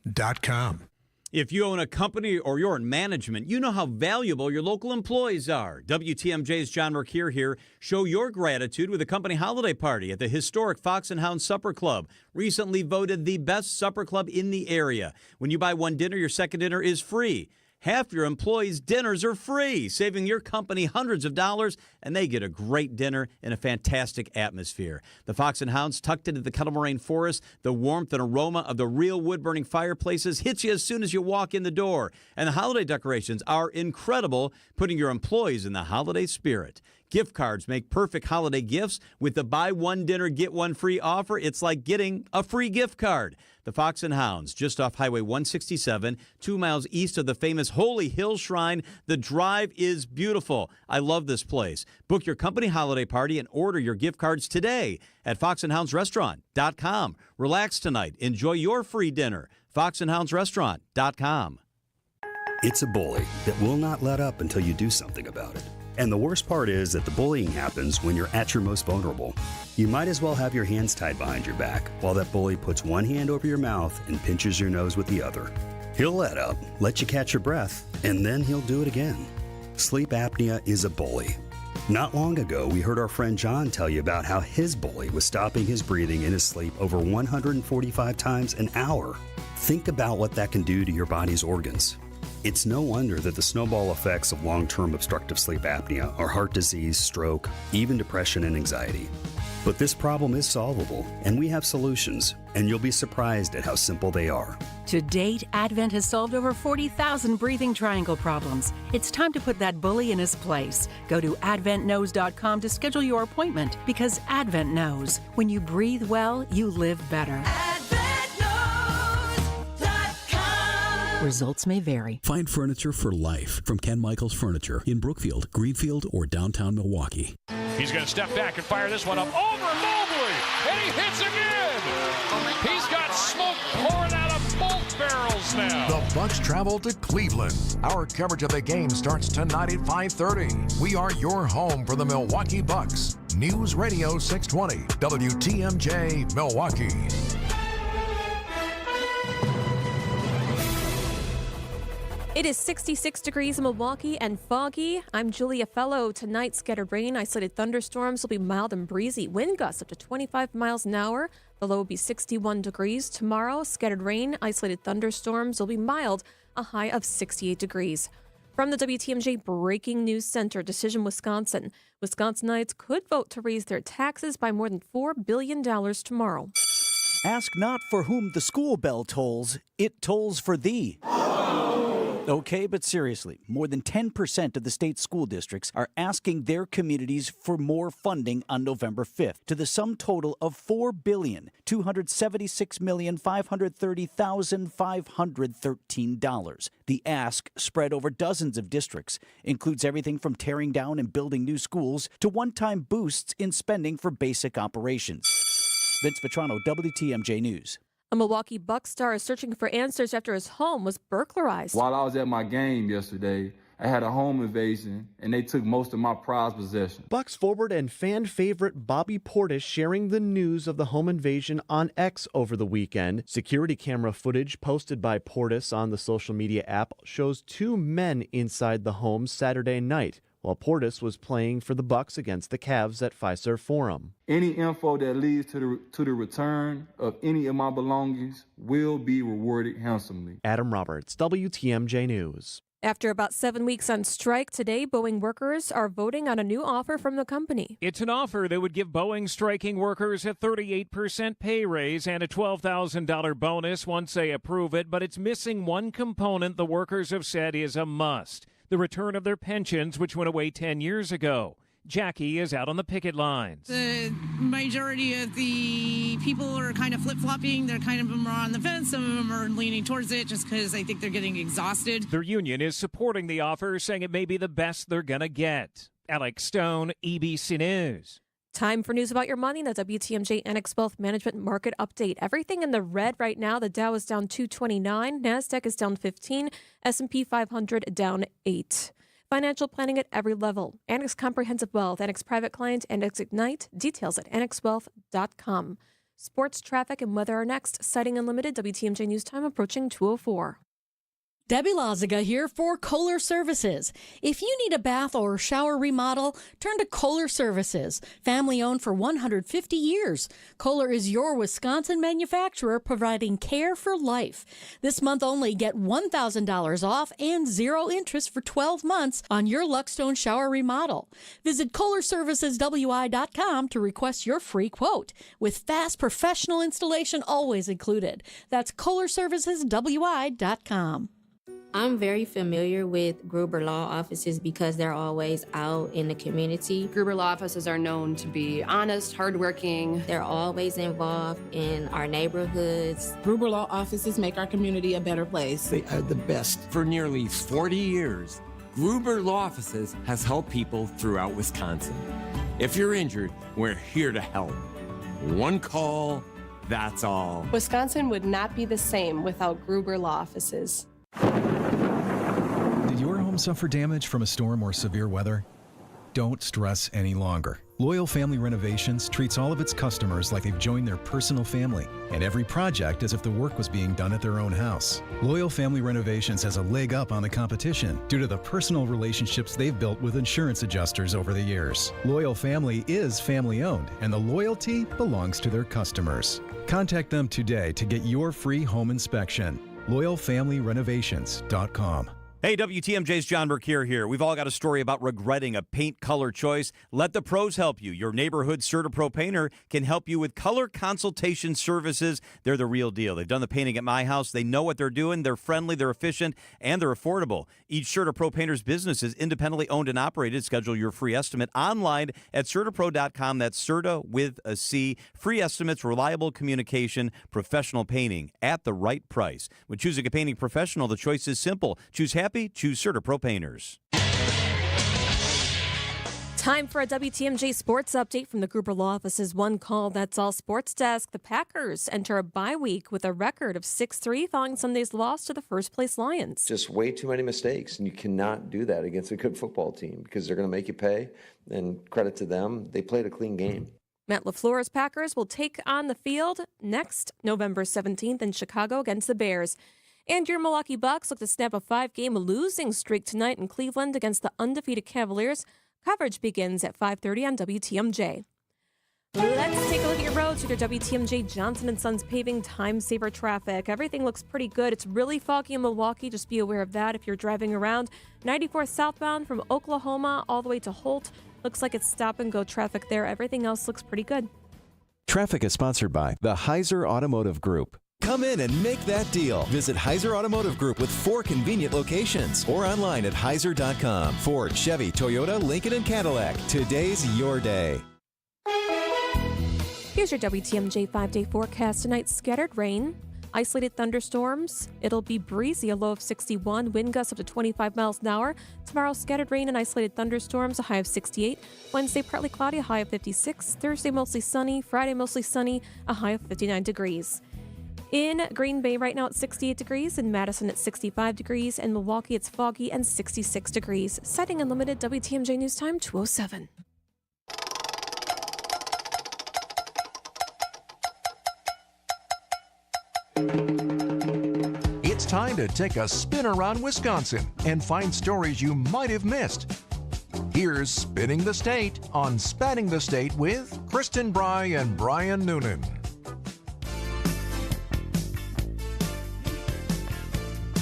S20: If you own a company or you're in management, you know how valuable your local employees are. WTMJ's John Mercure here. Show your gratitude with a company holiday party at the historic Fox and Hound Supper Club, recently voted the best supper club in the area. When you buy one dinner, your second dinner is free.
S1: half your employees' dinners are free, saving your company hundreds of dollars, and they get a great dinner in a fantastic atmosphere. The Fox and Hounds, tucked into the Kettle Moraine forest, the warmth and aroma of the real wood-burning fireplaces hits you as soon as you walk in the door. And the holiday decorations are incredible, putting your employees in the holiday spirit. Gift cards make perfect holiday gifts. With the buy one dinner, get one free offer, it's like getting a free gift card. The Fox and Hounds, just off Highway 167, 2 miles east of the famous Holy Hill Shrine. The drive is beautiful. I love this place. Book your company holiday party and order your gift cards today at foxandhoundsrestaurant.com. Relax tonight. Enjoy your free dinner. foxandhoundsrestaurant.com.
S2: It's a bully that will not let up until you do something about it. And the worst part is that the bullying happens when you're at your most vulnerable. You might as well have your hands tied behind your back while that bully puts one hand over your mouth and pinches your nose with the other. He'll let up, let you catch your breath, and then he'll do it again. Sleep apnea is a bully. Not long ago, we heard our friend John tell you about how his bully was stopping his breathing in his sleep over 145 times an hour. Think about what that can do to your body's organs. It's no wonder that the snowball effects of long-term obstructive sleep apnea are heart disease, stroke, even depression and anxiety. But this problem is solvable, and we have solutions, and you'll be surprised at how simple they are.
S3: To date, Advent has solved over 40,000 breathing triangle problems. It's time to put that bully in his place. Go to adventknows.com to schedule your appointment, because Advent knows when you breathe well, you live better. Results may vary.
S4: Find furniture for life from Ken Michaels Furniture in Brookfield, Greenfield, or downtown Milwaukee.
S6: He's going to step back and fire this one up over Mobley, and he hits again. He's got smoke pouring out of both barrels now.
S10: The Bucks travel to Cleveland. Our coverage of the game starts tonight at 5:30. We are your home for the Milwaukee Bucks. News Radio 620, WTMJ, Milwaukee.
S25: It is 66 degrees in Milwaukee and foggy. I'm Julia Fellow. Tonight, scattered rain, isolated thunderstorms will be mild and breezy. Wind gusts up to 25 miles an hour. The low will be 61 degrees. Tomorrow, scattered rain, isolated thunderstorms will be mild, a high of 68 degrees. From the WTMJ Breaking News Center, Decision Wisconsin. Wisconsinites could vote to raise their taxes by more than $4 billion tomorrow.
S23: Ask not for whom the school bell tolls, it tolls for thee. Okay, but seriously, more than 10% of the state school districts are asking their communities for more funding on November 5th to the sum total of $4,276,530,513. The ask, spread over dozens of districts, includes everything from tearing down and building new schools to one-time boosts in spending for basic operations. Vince Vitrano, WTMJ News.
S25: A Milwaukee Bucks star is searching for answers after his home was burglarized.
S26: While I was at my game yesterday, I had a home invasion, and they took most of my prized possessions.
S27: Bucks forward and fan favorite Bobby Portis sharing the news of the home invasion on X over the weekend. Security camera footage posted by Portis on the social media app shows two men inside the home Saturday night, while Portis was playing for the Bucks against the Cavs at Fiserv Forum.
S26: Any info that leads to the return of any of my belongings will be rewarded handsomely.
S27: Adam Roberts, WTMJ News.
S25: After about 7 weeks on strike, today Boeing workers are voting on a new offer from the company.
S28: It's an offer that would give Boeing striking workers a 38% pay raise and a $12,000 bonus once they approve it, but it's missing one component the workers have said is a must: the return of their pensions, which went away 10 years ago. Jackie is out on the picket lines.
S29: The majority of the people are kind of flip-flopping. They're kind of more on the fence. Some of them are leaning towards it just because I think they're getting exhausted.
S28: Their union is supporting the offer, saying it may be the best they're going to get. Alex Stone, EBC News.
S25: Time for news about your money. The WTMJ Annex Wealth Management Market Update. Everything in the red right now. The Dow is down 229. NASDAQ is down 15. S&P 500 down 8. Financial planning at every level. Annex Comprehensive Wealth, Annex Private Client, Annex Ignite. Details at annexwealth.com. Sports, traffic, and weather are next. Sighting Unlimited, WTMJ News Time approaching 2:04.
S5: Debbie Lazaga here for Kohler Services. If you need a bath or shower remodel, turn to Kohler Services. Family owned for 150 years. Kohler is your Wisconsin manufacturer providing care for life. This month only, get $1,000 off and 0 interest for 12 months on your Luckstone shower remodel. Visit KohlerServicesWI.com to request your free quote, with fast professional installation always included. That's KohlerServicesWI.com.
S7: I'm very familiar with Gruber Law Offices because they're always out in the community.
S8: Gruber Law Offices are known to be honest, hardworking.
S7: They're always involved in our neighborhoods.
S9: Gruber Law Offices make our community a better place.
S11: They are the best. For nearly 40 years, Gruber Law Offices has helped people throughout Wisconsin. If you're injured, we're here to help. One call, that's all.
S8: Wisconsin would not be the same without Gruber Law Offices.
S12: Did your home suffer damage from a storm or severe weather? Don't stress any longer. Loyal Family Renovations treats all of its customers like they've joined their personal family, and every project as if the work was being done at their own house. Loyal Family Renovations has a leg up on the competition due to the personal relationships they've built with insurance adjusters over the years. Loyal Family is family-owned, and the loyalty belongs to their customers. Contact them today to get your free home inspection. LoyalFamilyRenovations.com.
S1: Hey, WTMJ's John Burkier here. We've all got a story about regretting a paint color choice. Let the pros help you. Your neighborhood CertaPro painter can help you with color consultation services. They're the real deal. They've done the painting at my house. They know what they're doing. They're friendly, they're efficient, and they're affordable. Each CertaPro painter's business is independently owned and operated. Schedule your free estimate online at CertaPro.com. That's Certa with a C. Free estimates, reliable communication, professional painting at the right price. When choosing a painting professional, the choice is simple. Choose happy. Choose CertaPro Painters.
S25: Time for a WTMJ sports update from the Gruber Law Office's One Call That's All Sports Desk. The Packers enter a bye week with a record of 6-3 following Sunday's loss to the first-place Lions.
S13: Just way too many mistakes, and you cannot do that against a good football team because they're going to make you pay, and credit to them, they played a clean game.
S25: Matt LaFleur's Packers will take on the field next November 17th in Chicago against the Bears. And your Milwaukee Bucks look to snap a 5-game losing streak tonight in Cleveland against the undefeated Cavaliers. Coverage begins at 5:30 on WTMJ. Let's take a look at your roads with your WTMJ Johnson & Sons paving time-saver traffic. Everything looks pretty good. It's really foggy in Milwaukee. Just be aware of that if you're driving around. 94 southbound from Oklahoma all the way to Holt. Looks like it's stop-and-go traffic there. Everything else looks pretty good.
S14: Traffic is sponsored by the Heiser Automotive Group. Come in and make that deal. Visit Heiser Automotive Group with 4 convenient locations or online at heiser.com. Ford, Chevy, Toyota, Lincoln, and Cadillac. Today's your day.
S25: Here's your WTMJ 5-day forecast. Tonight, scattered rain, isolated thunderstorms. It'll be breezy, a low of 61, wind gusts up to 25 miles an hour. Tomorrow, scattered rain and isolated thunderstorms, a high of 68. Wednesday, partly cloudy, a high of 56. Thursday, mostly sunny. Friday, mostly sunny, a high of 59 degrees. In Green Bay right now, it's 68 degrees. In Madison, it's 65 degrees. In Milwaukee, it's foggy and 66 degrees. Setting Unlimited WTMJ News Time, 2:07.
S10: It's time to take a spin around Wisconsin and find stories you might have missed. Here's Spinning the State on Spanning the State with Kristen Bry and Brian Noonan.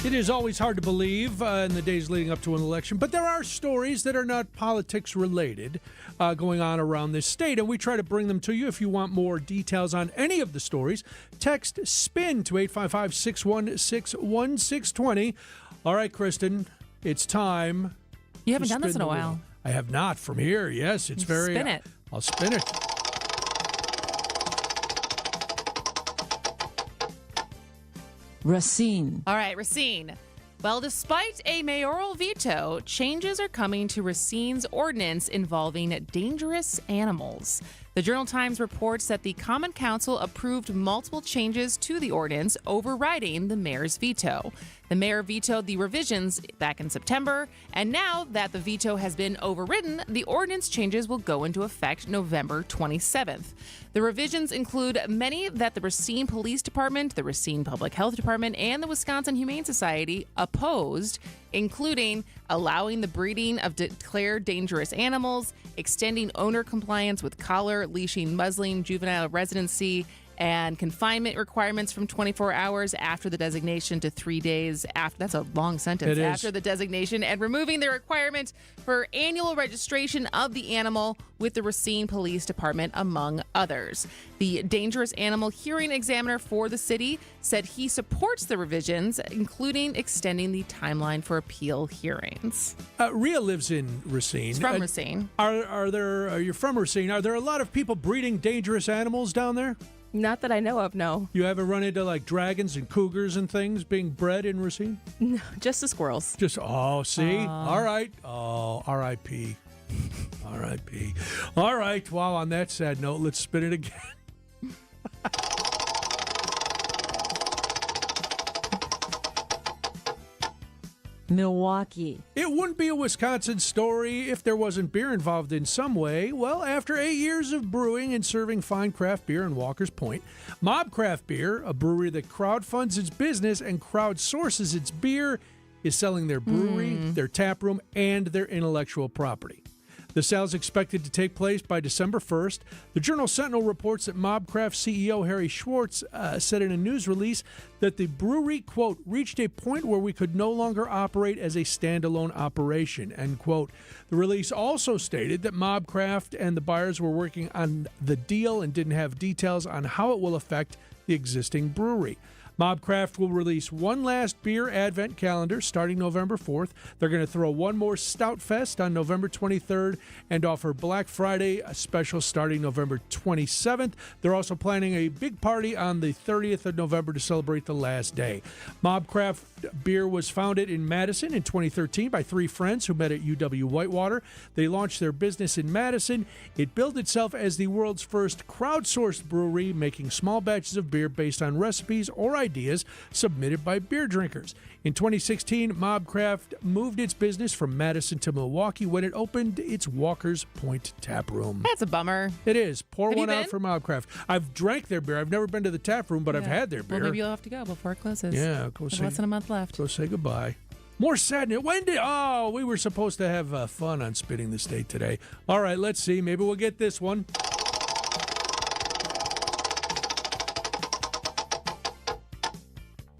S15: It is always hard to believe in the days leading up to an election, but there are stories that are not politics related going on around this state, and we try to bring them to you. If you want more details on any of the stories, text SPIN to 855-616-1620. All right, Kristen, it's time.
S30: You haven't done this in a while.
S15: I have not from here. Yes, it's very.
S30: Spin it.
S15: I'll spin it.
S30: Racine. All right, Racine. Well, despite a mayoral veto, changes are coming to Racine's ordinance involving dangerous animals. The Journal-Times reports that the Common Council approved multiple changes to the ordinance, overriding the mayor's veto. The mayor vetoed the revisions back in September, and now that the veto has been overridden, the ordinance changes will go into effect November 27th. The revisions include many that the Racine Police Department, the Racine Public Health Department, and the Wisconsin Humane Society opposed, including allowing the breeding of declared dangerous animals, extending owner compliance with collar, leashing, muzzling, juvenile residency, and confinement requirements from 24 hours after the designation to 3 days after. That's a long sentence. After the designation, and removing the requirement for annual registration of the animal with the Racine Police Department, among others. The dangerous animal hearing examiner for the city said he supports the revisions, including extending the timeline for appeal hearings.
S15: Rhea lives in Racine.
S30: She's from Racine.
S15: You're from Racine. Are there a lot of people breeding dangerous animals down there?
S30: Not that I know of, no.
S15: You haven't run into like dragons and cougars and things being bred in Racine?
S30: No, just the squirrels.
S15: See? All right. Oh, R.I.P. R.I.P. All right. Wow, on that sad note, let's spin it again.
S2: Milwaukee.
S15: It wouldn't be a Wisconsin story if there wasn't beer involved in some way. Well, after 8 years of brewing and serving fine craft beer in Walker's Point, Mob Craft Beer, a brewery that crowdfunds its business and crowdsources its beer, is selling their brewery, their tap room, and their intellectual property. The sale is expected to take place by December 1st. The Journal Sentinel reports that Mobcraft CEO Harry Schwartz said in a news release that the brewery, quote, reached a point where we could no longer operate as a standalone operation, end quote. The release also stated that Mobcraft and the buyers were working on the deal and didn't have details on how it will affect the existing brewery. Mobcraft will release one last beer advent calendar starting November 4th. They're going to throw one more Stout Fest on November 23rd and offer Black Friday a special starting November 27th. They're also planning a big party on the 30th of November to celebrate the last day. Mobcraft Beer was founded in Madison in 2013 by three friends who met at UW-Whitewater. They launched their business in Madison. It billed itself as the world's first crowdsourced brewery, making small batches of beer based on recipes or ideas submitted by beer drinkers. In 2016, Mobcraft moved its business from Madison to Milwaukee when it opened its Walker's Point tap room.
S30: That's a bummer.
S15: It is. Pour
S30: Have
S15: one
S30: you
S15: out
S30: been?
S15: for Mobcraft. I've drank their beer. I've never been to the tap room, but I've had their beer.
S30: Well, maybe you'll have to go before it closes.
S15: Yeah, go
S30: There's
S15: say
S30: less than a month left.
S15: Go say goodbye. More sadness. We were supposed to have fun on Spinning the State today. All right, let's see. Maybe we'll get this one.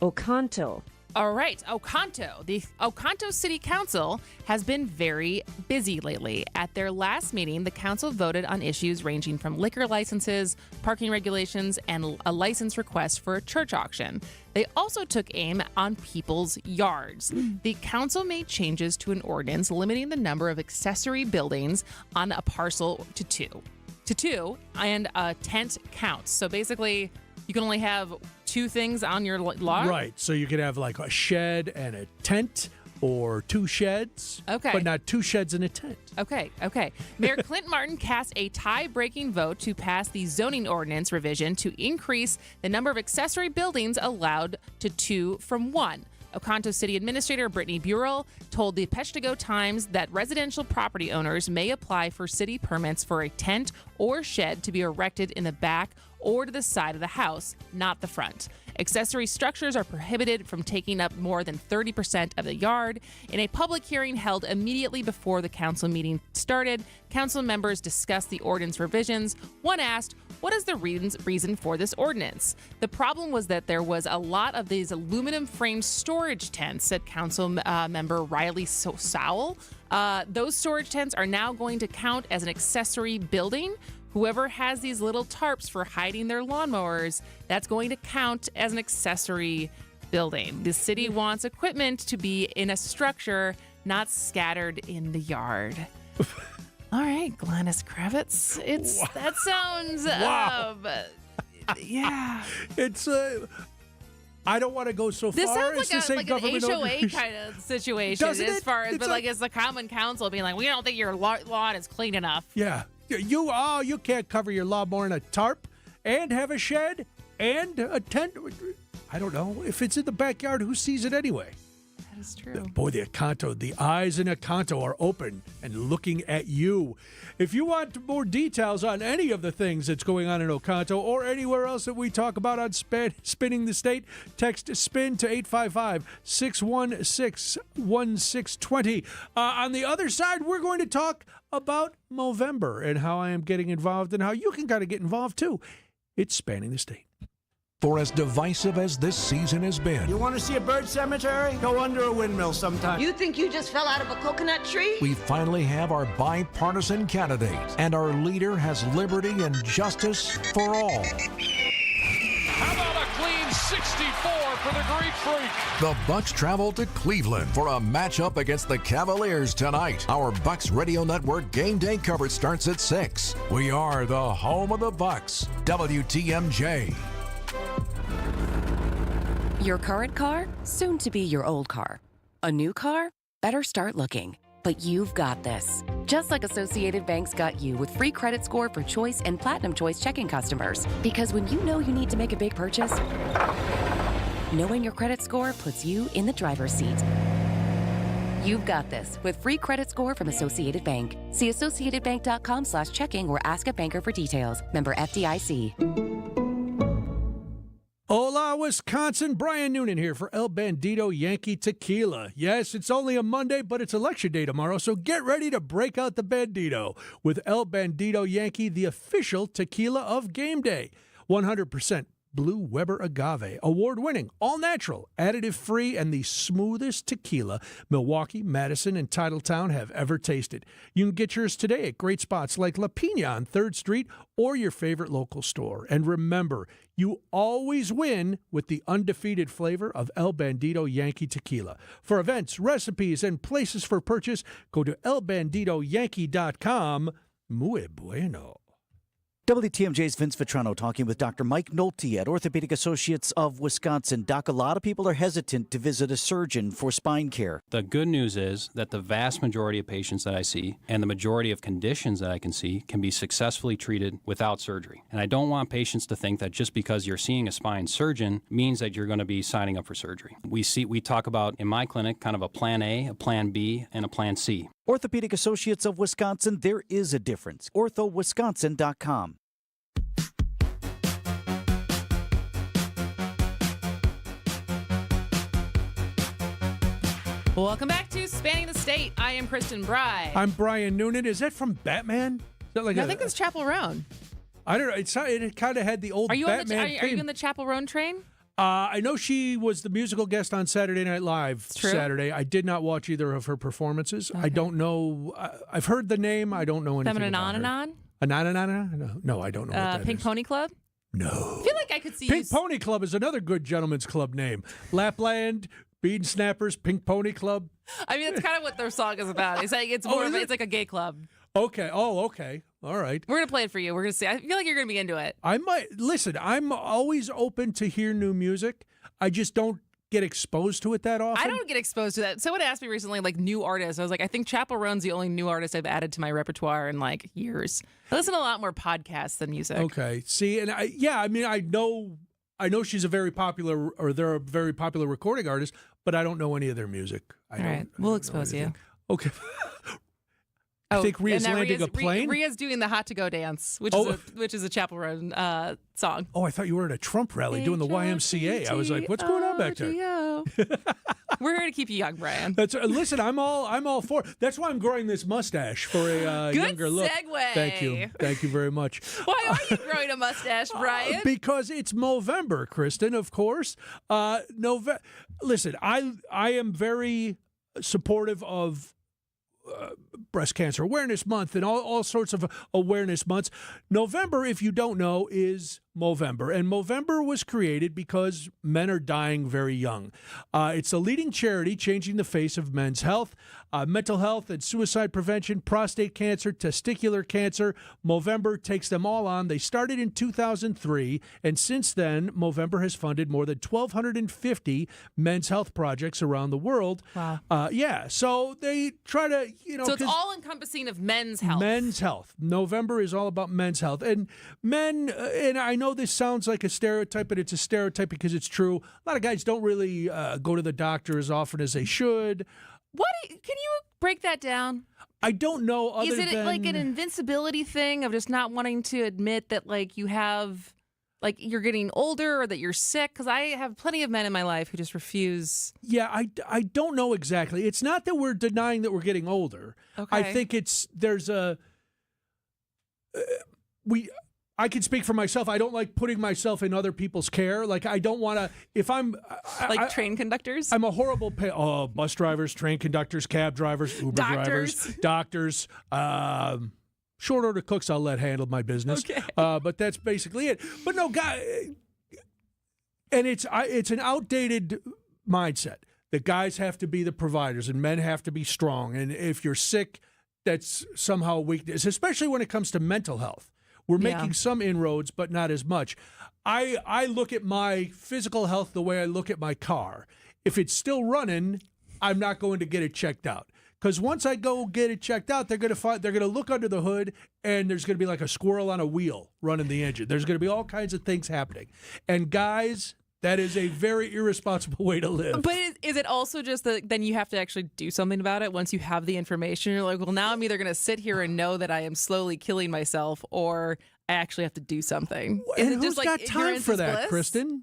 S2: Oconto.
S30: All right, Oconto. The Oconto City Council has been very busy lately. At their last meeting, the council voted on issues ranging from liquor licenses, parking regulations, and a license request for a church auction. They also took aim on people's yards. The council made changes to an ordinance limiting the number of accessory buildings on a parcel to two, and a tent counts. So basically, you can only have two things on your lot?
S15: Right. So you could have like a shed and a tent or two sheds.
S30: Okay.
S15: But not two sheds and a tent.
S30: Okay. Mayor Clint Martin cast a tie-breaking vote to pass the zoning ordinance revision to increase the number of accessory buildings allowed to two from one. Oconto City Administrator Brittany Burrell told the Peshtigo Times that residential property owners may apply for city permits for a tent or shed to be erected in the back or to the side of the house, not the front. Accessory structures are prohibited from taking up more than 30% of the yard. In a public hearing held immediately before the council meeting started, council members discussed the ordinance revisions. One asked, what is the reason for this ordinance? The problem was that there was a lot of these aluminum frame storage tents, said council member Riley Sowell. Those storage tents are now going to count as an accessory building. Whoever has these little tarps for hiding their lawnmowers, that's going to count as an accessory building. The city wants equipment to be in a structure, not scattered in the yard. All right, Glennis Kravitz. That sounds
S15: Wow.
S30: Yeah.
S15: It's I don't want to go so
S30: This
S15: far
S30: sounds
S15: as to say
S30: like an
S15: government
S30: HOA
S15: organization.
S30: kind of situation,
S15: Doesn't
S30: as
S15: it?
S30: far as,
S15: It's
S30: but like it's the common council being like, we don't think your lawn is clean enough.
S15: Yeah. You can't cover your lawnmower in a tarp and have a shed and a tent. I don't know. If it's in the backyard, who sees it anyway?
S30: That is true.
S15: Boy, the eyes in Encanto are open and looking at you. If you want more details on any of the things that's going on in Encanto or anywhere else that we talk about on Spinning the State, text SPIN to 855-616-1620. On the other side, we're going to talk about Movember and how I am getting involved and how you can kind of get involved too. It's Spanning the State.
S10: For as divisive as this season has been,
S2: You want to see a bird cemetery? Go under a windmill sometime.
S3: You think you just fell out of a coconut tree?
S10: we finally have our bipartisan candidate, and our leader has liberty and justice for all.
S6: How about a clean 64 for the Greek Freak?
S10: The Bucks travel to Cleveland for a matchup against the Cavaliers tonight. Our Bucks Radio Network game day coverage starts at 6. We are the home of the Bucks, WTMJ.
S16: Your current car, soon to be your old car. A new car? Better start looking. But you've got this. Just like Associated Bank's got you with free credit score for Choice and Platinum Choice checking customers. Because when you know you need to make a big purchase, knowing your credit score puts you in the driver's seat. You've got this with free credit score from Associated Bank. See associatedbank.com/checking or ask a banker for details. Member FDIC.
S15: Hola, Wisconsin. Brian Noonan here for El Bandito Yankee Tequila. Yes, it's only a Monday, but it's election day tomorrow, so get ready to break out the Bandito with El Bandito Yankee, the official tequila of game day. 100% Blue Weber Agave, award-winning, all-natural, additive-free, and the smoothest tequila Milwaukee, Madison, and Titletown have ever tasted. You can get yours today at great spots like La Pina on 3rd Street or your favorite local store. And remember, you always win with the undefeated flavor of El Bandito Yankee Tequila. For events, recipes, and places for purchase, go to elbanditoyankee.com. Muy bueno.
S23: WTMJ's Vince Vitrano talking with Dr. Mike Nolte at Orthopedic Associates of Wisconsin. Doc, a lot of people are hesitant to visit a surgeon for spine care.
S17: The good news is that the vast majority of patients that I see and the majority of conditions that I can see can be successfully treated without surgery. And I don't want patients to think that just because you're seeing a spine surgeon means that you're going to be signing up for surgery. We talk about, in my clinic, kind of a plan A, a plan B, and a plan C.
S23: Orthopedic Associates of Wisconsin, there is a difference. orthowisconsin.com.
S30: Welcome back to Spanning the State. I am Kristen Bry.
S15: I'm Brian Noonan. Is that from Batman? Is that like
S30: I think it's Chapel Roan.
S15: I don't know. It kind of had the old Batman
S30: Are you in the Chapel Roan train?
S15: I know she was the musical guest on Saturday Night Live Saturday. I did not watch either of her performances. Okay. I don't know. I've heard the name. I don't know anything about her. Anana? No, I don't know what that
S30: Pink
S15: is.
S30: Pony Club?
S15: No.
S30: I feel like I could see
S15: Pink Pony Club is another good gentleman's club name. Lapland, Bean Snappers, Pink Pony Club.
S30: I mean, that's kind of what their song is about. It's like it's more it's like a gay club.
S15: Okay. Oh, okay. All right.
S30: We're gonna play it for you. We're gonna see. I feel like you're gonna be into it.
S15: I might listen. I'm always open to hear new music. I just don't get exposed to it that often.
S30: I don't get exposed to that. Someone asked me recently, like, new artists. I was like, I think Chapel Roan's the only new artist I've added to my repertoire in like years. I listen to a lot more podcasts than music.
S15: Okay. See, and I mean, I know she's a very popular, or they're a very popular recording artist, but I don't know any of their music.
S30: All right, we'll expose you.
S15: Okay. I think Rhea's landing a plane.
S30: Rhea's doing the Hot to Go dance, which is a Chapel Roan song.
S15: Oh, I thought you were at a Trump rally doing the YMCA. I was like, what's going on back there?
S30: We're here to keep you young, Brian.
S15: Listen, I'm all for it. That's why I'm growing this mustache for a younger look.
S30: Good segue.
S15: Thank you very much.
S30: Why are you growing a mustache, Brian?
S15: Because it's Movember, Kristen. Of course. Listen, I am very supportive of Breast Cancer Awareness Month and all sorts of awareness months. November, if you don't know, is Movember, and Movember was created because men are dying very young. It's the leading charity changing the face of men's health, mental health and suicide prevention, prostate cancer, testicular cancer. Movember takes them all on. They started in 2003, and since then, Movember has funded more than 1,250 men's health projects around the world.
S30: Wow.
S15: Yeah, so they try to,
S30: So it's all encompassing of men's health.
S15: Men's health. November is all about men's health. And men, and I know this sounds like a stereotype, but it's a stereotype because it's true. A lot of guys don't really go to the doctor as often as they should.
S30: Can you break that down?
S15: I don't know.
S30: Is it like an invincibility thing of just not wanting to admit that like you have, like you're getting older or that you're sick? Because I have plenty of men in my life who just refuse.
S15: Yeah, I don't know exactly. It's not that we're denying that we're getting older.
S30: Okay.
S15: I think I can speak for myself. I don't like putting myself in other people's care. Like, I don't want to, if I'm...
S30: train conductors?
S15: I'm a horrible... bus drivers, train conductors, cab drivers, Uber drivers, doctors. Short order cooks I'll let handle my business.
S30: Okay.
S15: But that's basically it. But no, guy... And it's an outdated mindset that guys have to be the providers and men have to be strong. And if you're sick, that's somehow a weakness, especially when it comes to mental health. We're making some inroads, but not as much. I look at my physical health the way I look at my car. If it's still running, I'm not going to get it checked out. Because once I go get it checked out, they're going to look under the hood, and there's going to be like a squirrel on a wheel running the engine. There's going to be all kinds of things happening. And guys, that is a very irresponsible way to live.
S30: But is it also just that then you have to actually do something about it once you have the information? You're like, well, now I'm either going to sit here and know that I am slowly killing myself, or I actually have to do something.
S15: And
S30: Is it
S15: who's
S30: just
S15: got
S30: like
S15: time for that,
S30: bliss?
S15: Kristen?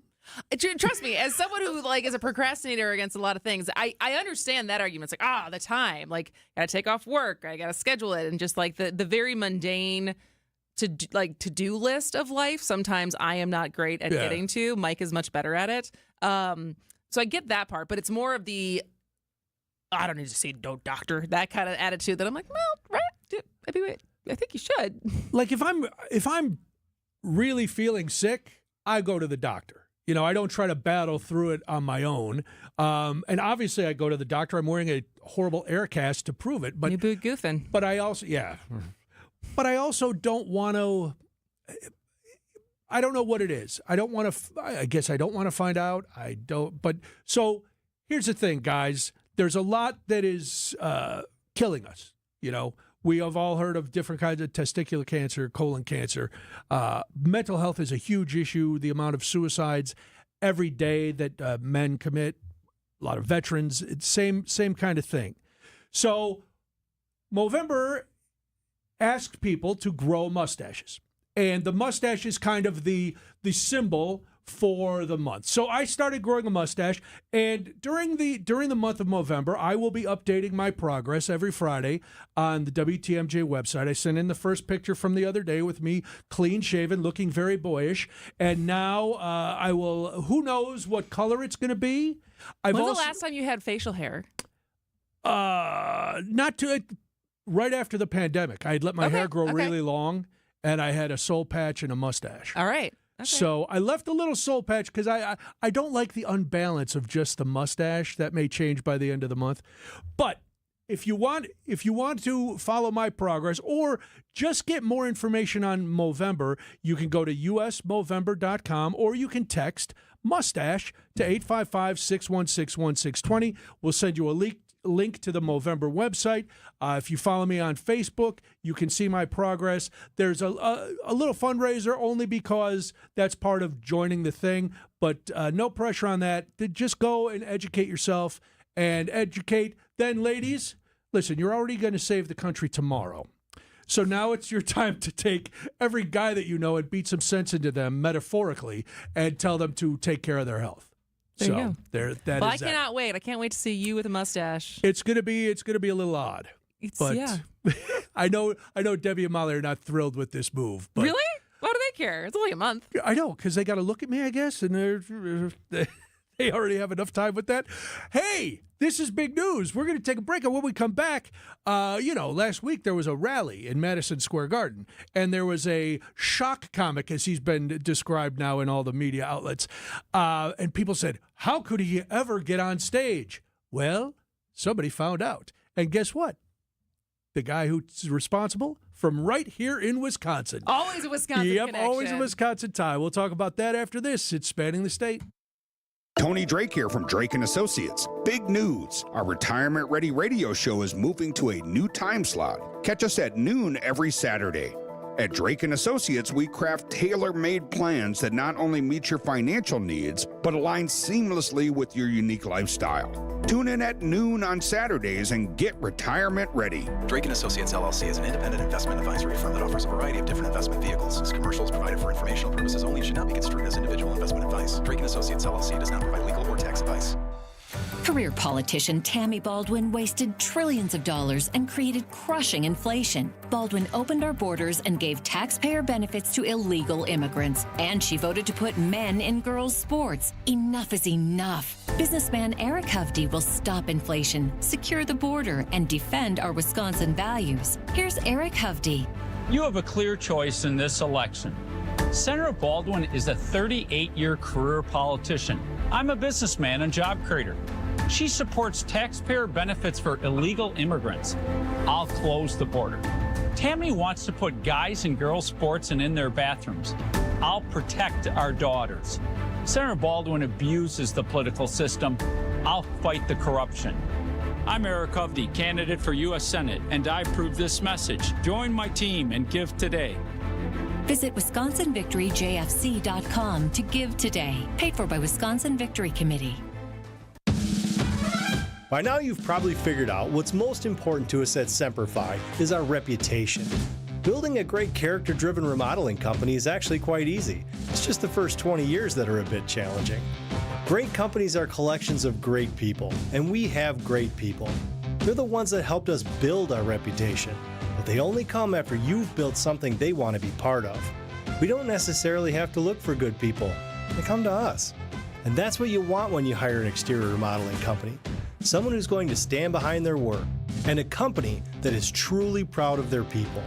S30: Trust me, as someone who like is a procrastinator against a lot of things, I understand that argument. It's like, the time, like, gotta take off work, I gotta schedule it, and just like the very mundane to-do list of life. Sometimes I am not great at getting to. Mike is much better at it. So I get that part, but it's more of the I don't need to see no doctor, that kind of attitude that I'm like, well, right? I think you should.
S15: Like if I'm really feeling sick, I go to the doctor. You know, I don't try to battle through it on my own. And obviously I go to the doctor. I'm wearing a horrible air cast to prove it. But
S30: you boot goofing.
S15: But I also, but I also don't want to, I don't know what it is. I don't want to, I guess I don't want to find out. I don't, but so here's the thing, guys. There's a lot that is killing us. You know, we have all heard of different kinds of testicular cancer, colon cancer. Mental health is a huge issue. The amount of suicides every day that men commit, a lot of veterans, it's same kind of thing. So Movember asked people to grow mustaches. And the mustache is kind of the symbol for the month. So I started growing a mustache, and during the month of Movember, I will be updating my progress every Friday on the WTMJ website. I sent in the first picture from the other day with me clean shaven, looking very boyish, and now I will. Who knows what color it's going to be?
S30: When's the last time you had facial hair?
S15: Right after the pandemic. I had let my hair grow really long, and I had a soul patch and a mustache.
S30: All right. Okay.
S15: So I left a little soul patch because I don't like the unbalance of just the mustache. That may change by the end of the month. But if you want to follow my progress or just get more information on Movember, you can go to usmovember.com or you can text mustache to 855-616-1620. We'll send you a link to the Movember website. If you follow me on Facebook, you can see my progress. There's a little fundraiser only because that's part of joining the thing, but no pressure on that. Just go and educate yourself and educate. Then, ladies, listen, you're already going to save the country tomorrow. So now it's your time to take every guy that you know and beat some sense into them metaphorically and tell them to take care of their health.
S30: There you go.
S15: That
S30: I
S15: is
S30: cannot wait. I can't wait to see you with a mustache.
S15: It's gonna be a little odd.
S30: Yeah.
S15: I know Debbie and Molly are not thrilled with this move. But
S30: really? Why do they care? It's only a month.
S15: I know, because they got to look at me, I guess, and they they already have enough time with that. Hey, this is big news. We're going to take a break, and when we come back, last week there was a rally in Madison Square Garden, and there was a shock comic, as he's been described now in all the media outlets, and people said, how could he ever get on stage? Well, somebody found out, and guess what? The guy who's responsible from right here in Wisconsin.
S30: Always a Wisconsin connection.
S15: Always a Wisconsin tie. We'll talk about that after this. It's Spanning the State.
S4: Tony Drake here from Drake & Associates. Big news. Our Retirement Ready radio show is moving to a new time slot. Catch us at noon every Saturday. At Drake & Associates, we craft tailor-made plans that not only meet your financial needs, but align seamlessly with your unique lifestyle. Tune in at noon on Saturdays and get retirement ready.
S14: Drake & Associates, LLC is an independent investment advisory firm that offers a variety of different investment vehicles. This commercial is provided for informational purposes only and should not be construed as individual investment advice. Drake & Associates, LLC does not provide legal or tax advice.
S18: Career politician Tammy Baldwin wasted trillions of dollars and created crushing inflation. Baldwin opened our borders and gave taxpayer benefits to illegal immigrants. And she voted to put men in girls' sports. Enough is enough. Businessman Eric Hovde will stop inflation, secure the border, and defend our Wisconsin values. Here's Eric Hovde.
S19: You have a clear choice in this election. Senator Baldwin is a 38-year career politician. I'm a businessman and job creator. She supports taxpayer benefits for illegal immigrants. I'll close the border. Tammy wants to put guys in girls' sports and in their bathrooms. I'll protect our daughters. Senator Baldwin abuses the political system. I'll fight the corruption. I'm Eric Hovde, candidate for U.S. Senate, and I approve this message. Join my team and give today.
S18: Visit WisconsinVictoryJFC.com to give today. Paid for by Wisconsin Victory Committee.
S20: By now you've probably figured out what's most important to us at Semper Fi is our reputation. Building a great character-driven remodeling company is actually quite easy. It's just the first 20 years that are a bit challenging. Great companies are collections of great people, and we have great people. They're the ones that helped us build our reputation, but they only come after you've built something they want to be part of. We don't necessarily have to look for good people. They come to us. And that's what you want when you hire an exterior remodeling company. Someone who's going to stand behind their work, and a company that is truly proud of their people.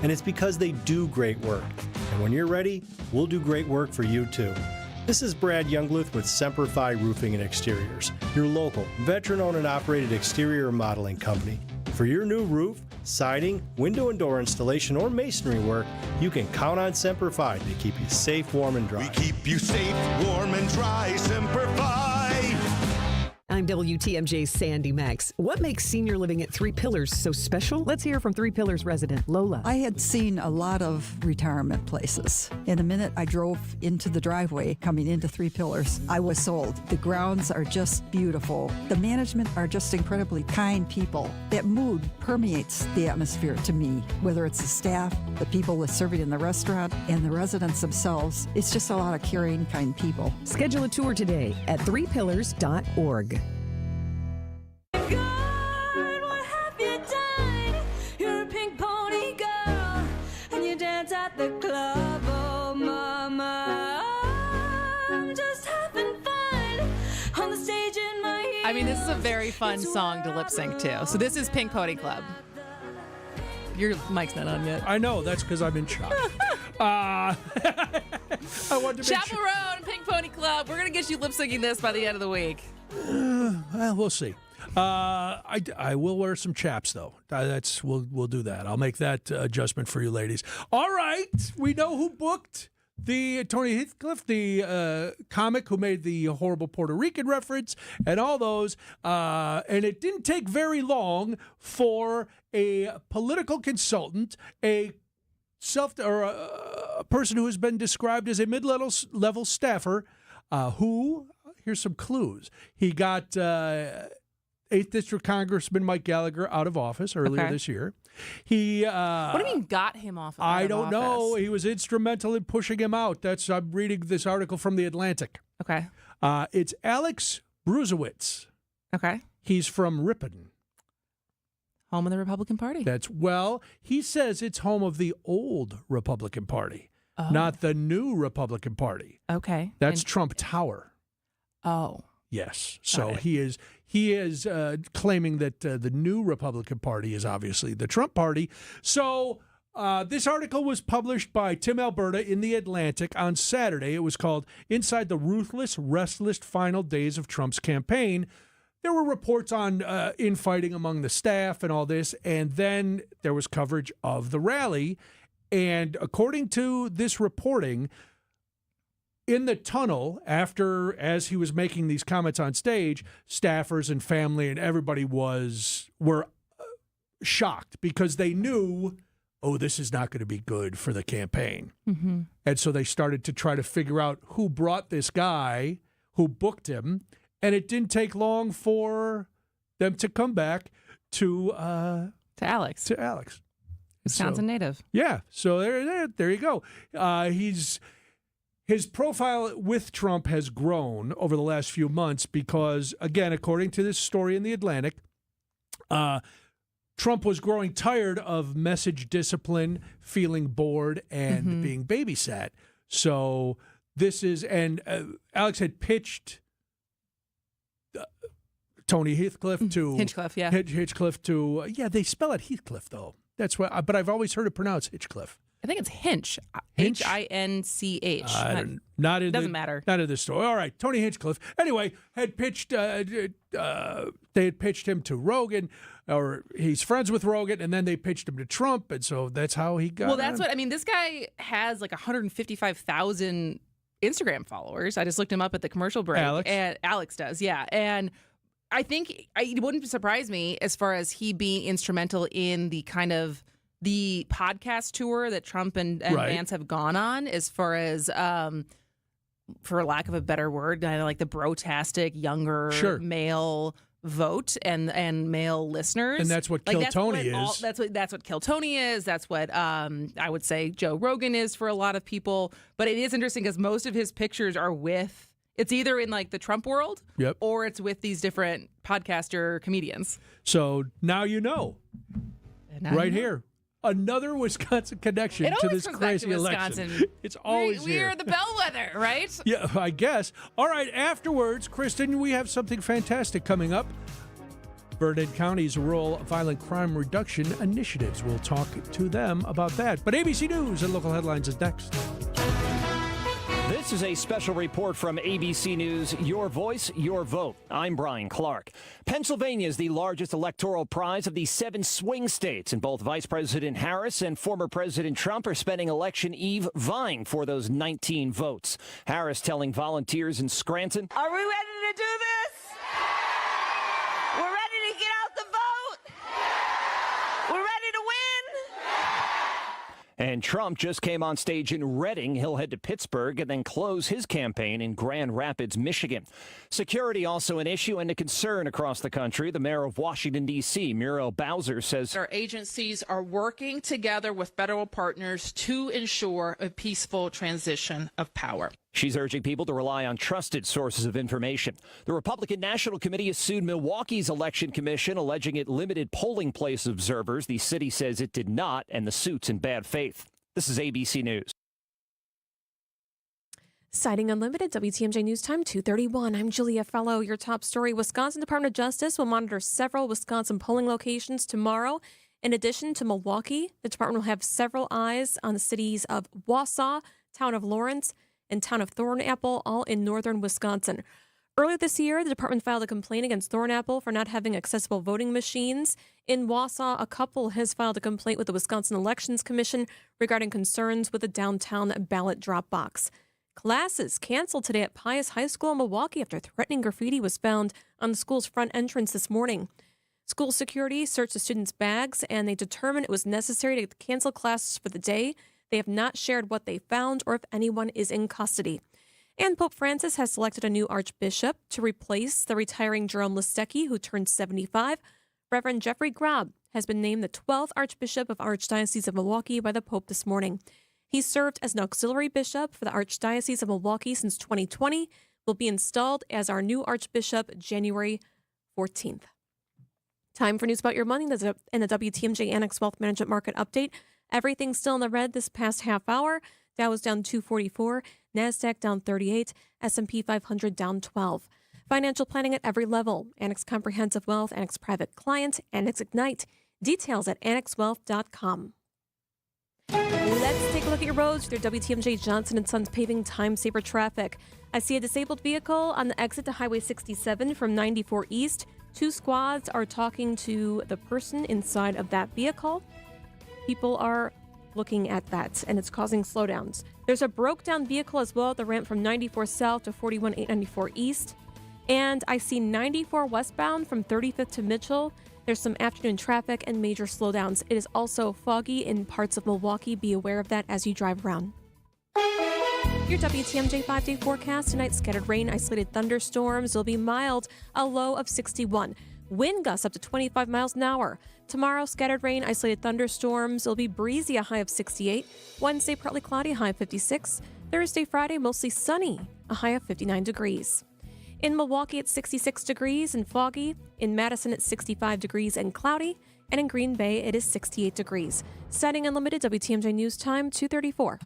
S20: And it's because they do great work. And when you're ready, we'll do great work for you too. This is Brad Youngluth with Semper Fi Roofing and Exteriors, your local, veteran-owned and operated exterior remodeling company. For your new roof, siding, window and door installation, or masonry work, you can count on Semper Fi to keep you safe, warm, and dry.
S21: We keep you safe, warm, and dry, Semper Fi.
S22: I'm WTMJ's Sandy Max. What makes senior living at Three Pillars so special? Let's hear from Three Pillars resident Lola.
S24: I had seen a lot of retirement places. In a minute, I drove into the driveway coming into Three Pillars. I was sold. The grounds are just beautiful. The management are just incredibly kind people. That mood permeates the atmosphere to me, whether it's the staff, the people that's serving in the restaurant, and the residents themselves. It's just a lot of caring, kind people.
S22: Schedule a tour today at threepillars.org.
S26: The club, oh mama, I'm just having fun on the stage in my heels.
S30: I mean, this is a very fun song to lip sync to. So this is Pink Pony Club. Your mic's not on yet.
S15: I know, that's because I'm in shock. I want to
S30: Chaperone, Pink Pony Club. We're going to get you lip syncing this by the end of the week.
S15: Well, we'll see. I will wear some chaps though. We'll do that. I'll make that adjustment for you ladies. All right, we know who booked the Tony Heathcliff, the comic who made the horrible Puerto Rican reference and all those. And it didn't take very long for a political consultant, a person who has been described as a mid-level staffer, who, here's some clues. He got 8th District Congressman Mike Gallagher out of office earlier this year. He
S30: what do you mean got him off?
S15: I don't know. He was instrumental in pushing him out. I'm reading this article from The Atlantic.
S30: Okay.
S15: It's Alex Bruzewitz.
S30: Okay.
S15: He's from Ripon.
S30: Home of the Republican Party.
S15: He says it's home of the old Republican Party, not the new Republican Party.
S30: Okay.
S15: That's Trump Tower.
S30: Oh.
S15: Yes. So he is claiming that the new Republican Party is obviously the Trump Party. So this article was published by Tim Alberta in The Atlantic on Saturday. It was called Inside the Ruthless, Restless Final Days of Trump's Campaign. There were reports on infighting among the staff and all this, and then there was coverage of the rally. And according to this reporting, in the tunnel, as he was making these comments on stage, staffers and family and everybody were shocked because they knew, this is not going to be good for the campaign.
S30: Mm-hmm.
S15: And so they started to try to figure out who brought this guy, who booked him, and it didn't take long for them to come back to
S30: Alex. Wisconsin native.
S15: Yeah, so there you go. His profile with Trump has grown over the last few months because, again, according to this story in The Atlantic, Trump was growing tired of message discipline, feeling bored, and being babysat. So this is, and Alex had pitched Tony Heathcliff to
S30: Hinchcliffe, yeah.
S15: Hitchcliff to, they spell it Heathcliff, though. That's what, but I've always heard it pronounced Hitchcliff.
S30: I think it's Hinch.
S15: Hinch?
S30: Hinch.
S15: Not in
S30: Doesn't matter.
S15: Not in this story. All right, Tony Hinchcliffe. Anyway, had pitched. They had pitched him to Rogan, or he's friends with Rogan, and then they pitched him to Trump, and so that's how he got.
S30: Well, that's what I mean. This guy has like 155,000 Instagram followers. I just looked him up at the commercial break. And Alex does, yeah. And I think it wouldn't surprise me as far as he being instrumental in the kind of the podcast tour that Trump and Vance have gone on, as far as, for lack of a better word, I like the brotastic younger male vote and male listeners,
S15: and that's what Kill Tony is.
S30: That's what Kill Tony is. That's what I would say Joe Rogan is for a lot of people. But it is interesting because most of his pictures are with. It's either in like the Trump world, or it's with these different podcaster comedians.
S15: So now you know, here. Another Wisconsin connection to this crazy election. It's always
S30: we're the bellwether, right?
S15: Yeah, I guess. All right, afterwards, Kristen, we have something fantastic coming up. Vernon County's rural violent crime reduction initiatives. We'll talk to them about that. But ABC News and local headlines is next.
S1: This is a special report from ABC News, Your Voice, Your Vote. I'm Brian Clark. Pennsylvania is the largest electoral prize of the 7 swing states, and both Vice President Harris and former President Trump are spending election eve vying for those 19 votes. Harris telling volunteers in Scranton,
S3: "Are we ready to do this? We're ready to get out the vote. We're ready to win."
S1: And Trump just came on stage in Reading. He'll head to Pittsburgh and then close his campaign in Grand Rapids, Michigan. Security also an issue and a concern across the country. The mayor of Washington, D.C., Muriel Bowser, says
S5: our agencies are working together with federal partners to ensure a peaceful transition of power.
S1: She's urging people to rely on trusted sources of information. The Republican National Committee has sued Milwaukee's election commission, alleging it limited polling place observers. The city says it did not, and the suit's in bad faith. This is ABC News.
S25: Citing Unlimited, WTMJ News Time 2:31. I'm Julia Fellow. Your top story: Wisconsin Department of Justice will monitor several Wisconsin polling locations tomorrow. In addition to Milwaukee, the department will have several eyes on the cities of Wausau, town of Lawrence, and town of Thornapple, all in northern Wisconsin. Earlier this year, the department filed a complaint against Thornapple for not having accessible voting machines. In Wausau, a couple has filed a complaint with the Wisconsin Elections Commission regarding concerns with the downtown ballot drop box. Classes canceled today at Pius High School in Milwaukee after threatening graffiti was found on the school's front entrance this morning. School security searched the students' bags, and they determined it was necessary to cancel classes for the day. They have not shared what they found or if anyone is in custody. And Pope Francis has selected a new archbishop to replace the retiring Jerome Listecki, who turned 75. Reverend Jeffrey Grob has been named the 12th Archbishop of Archdiocese of Milwaukee by the Pope this morning. He served as an auxiliary bishop for the Archdiocese of Milwaukee since 2020, will be installed as our new Archbishop January 14th. Time for news about your money and the WTMJ Annex Wealth Management Market Update. Everything's still in the red this past half hour. Dow was down 244, NASDAQ down 38, S&P 500 down 12. Financial planning at every level. Annex Comprehensive Wealth, Annex Private Client, Annex Ignite. Details at annexwealth.com. Let's take a look at your roads with your WTMJ Johnson & Sons Paving Time Saver traffic. I see a disabled vehicle on the exit to Highway 67 from 94 East. 2 squads are talking to the person inside of that vehicle. People are looking at that, and it's causing slowdowns. There's a broke down vehicle as well at the ramp from 94 South to 41-894 East. And I see 94 westbound from 35th to Mitchell. There's some afternoon traffic and major slowdowns. It is also foggy in parts of Milwaukee. Be aware of that as you drive around. Your WTMJ 5-day forecast tonight: scattered rain, isolated thunderstorms. Will be mild, a low of 61. Wind gusts up to 25 miles an hour. Tomorrow, scattered rain, isolated thunderstorms. It'll be breezy, a high of 68. Wednesday, partly cloudy, a high of 56. Thursday, Friday, mostly sunny, a high of 59 degrees. In Milwaukee, it's 66 degrees and foggy. In Madison, it's 65 degrees and cloudy. And in Green Bay, it is 68 degrees. Setting Unlimited WTMJ News Time, 2:34.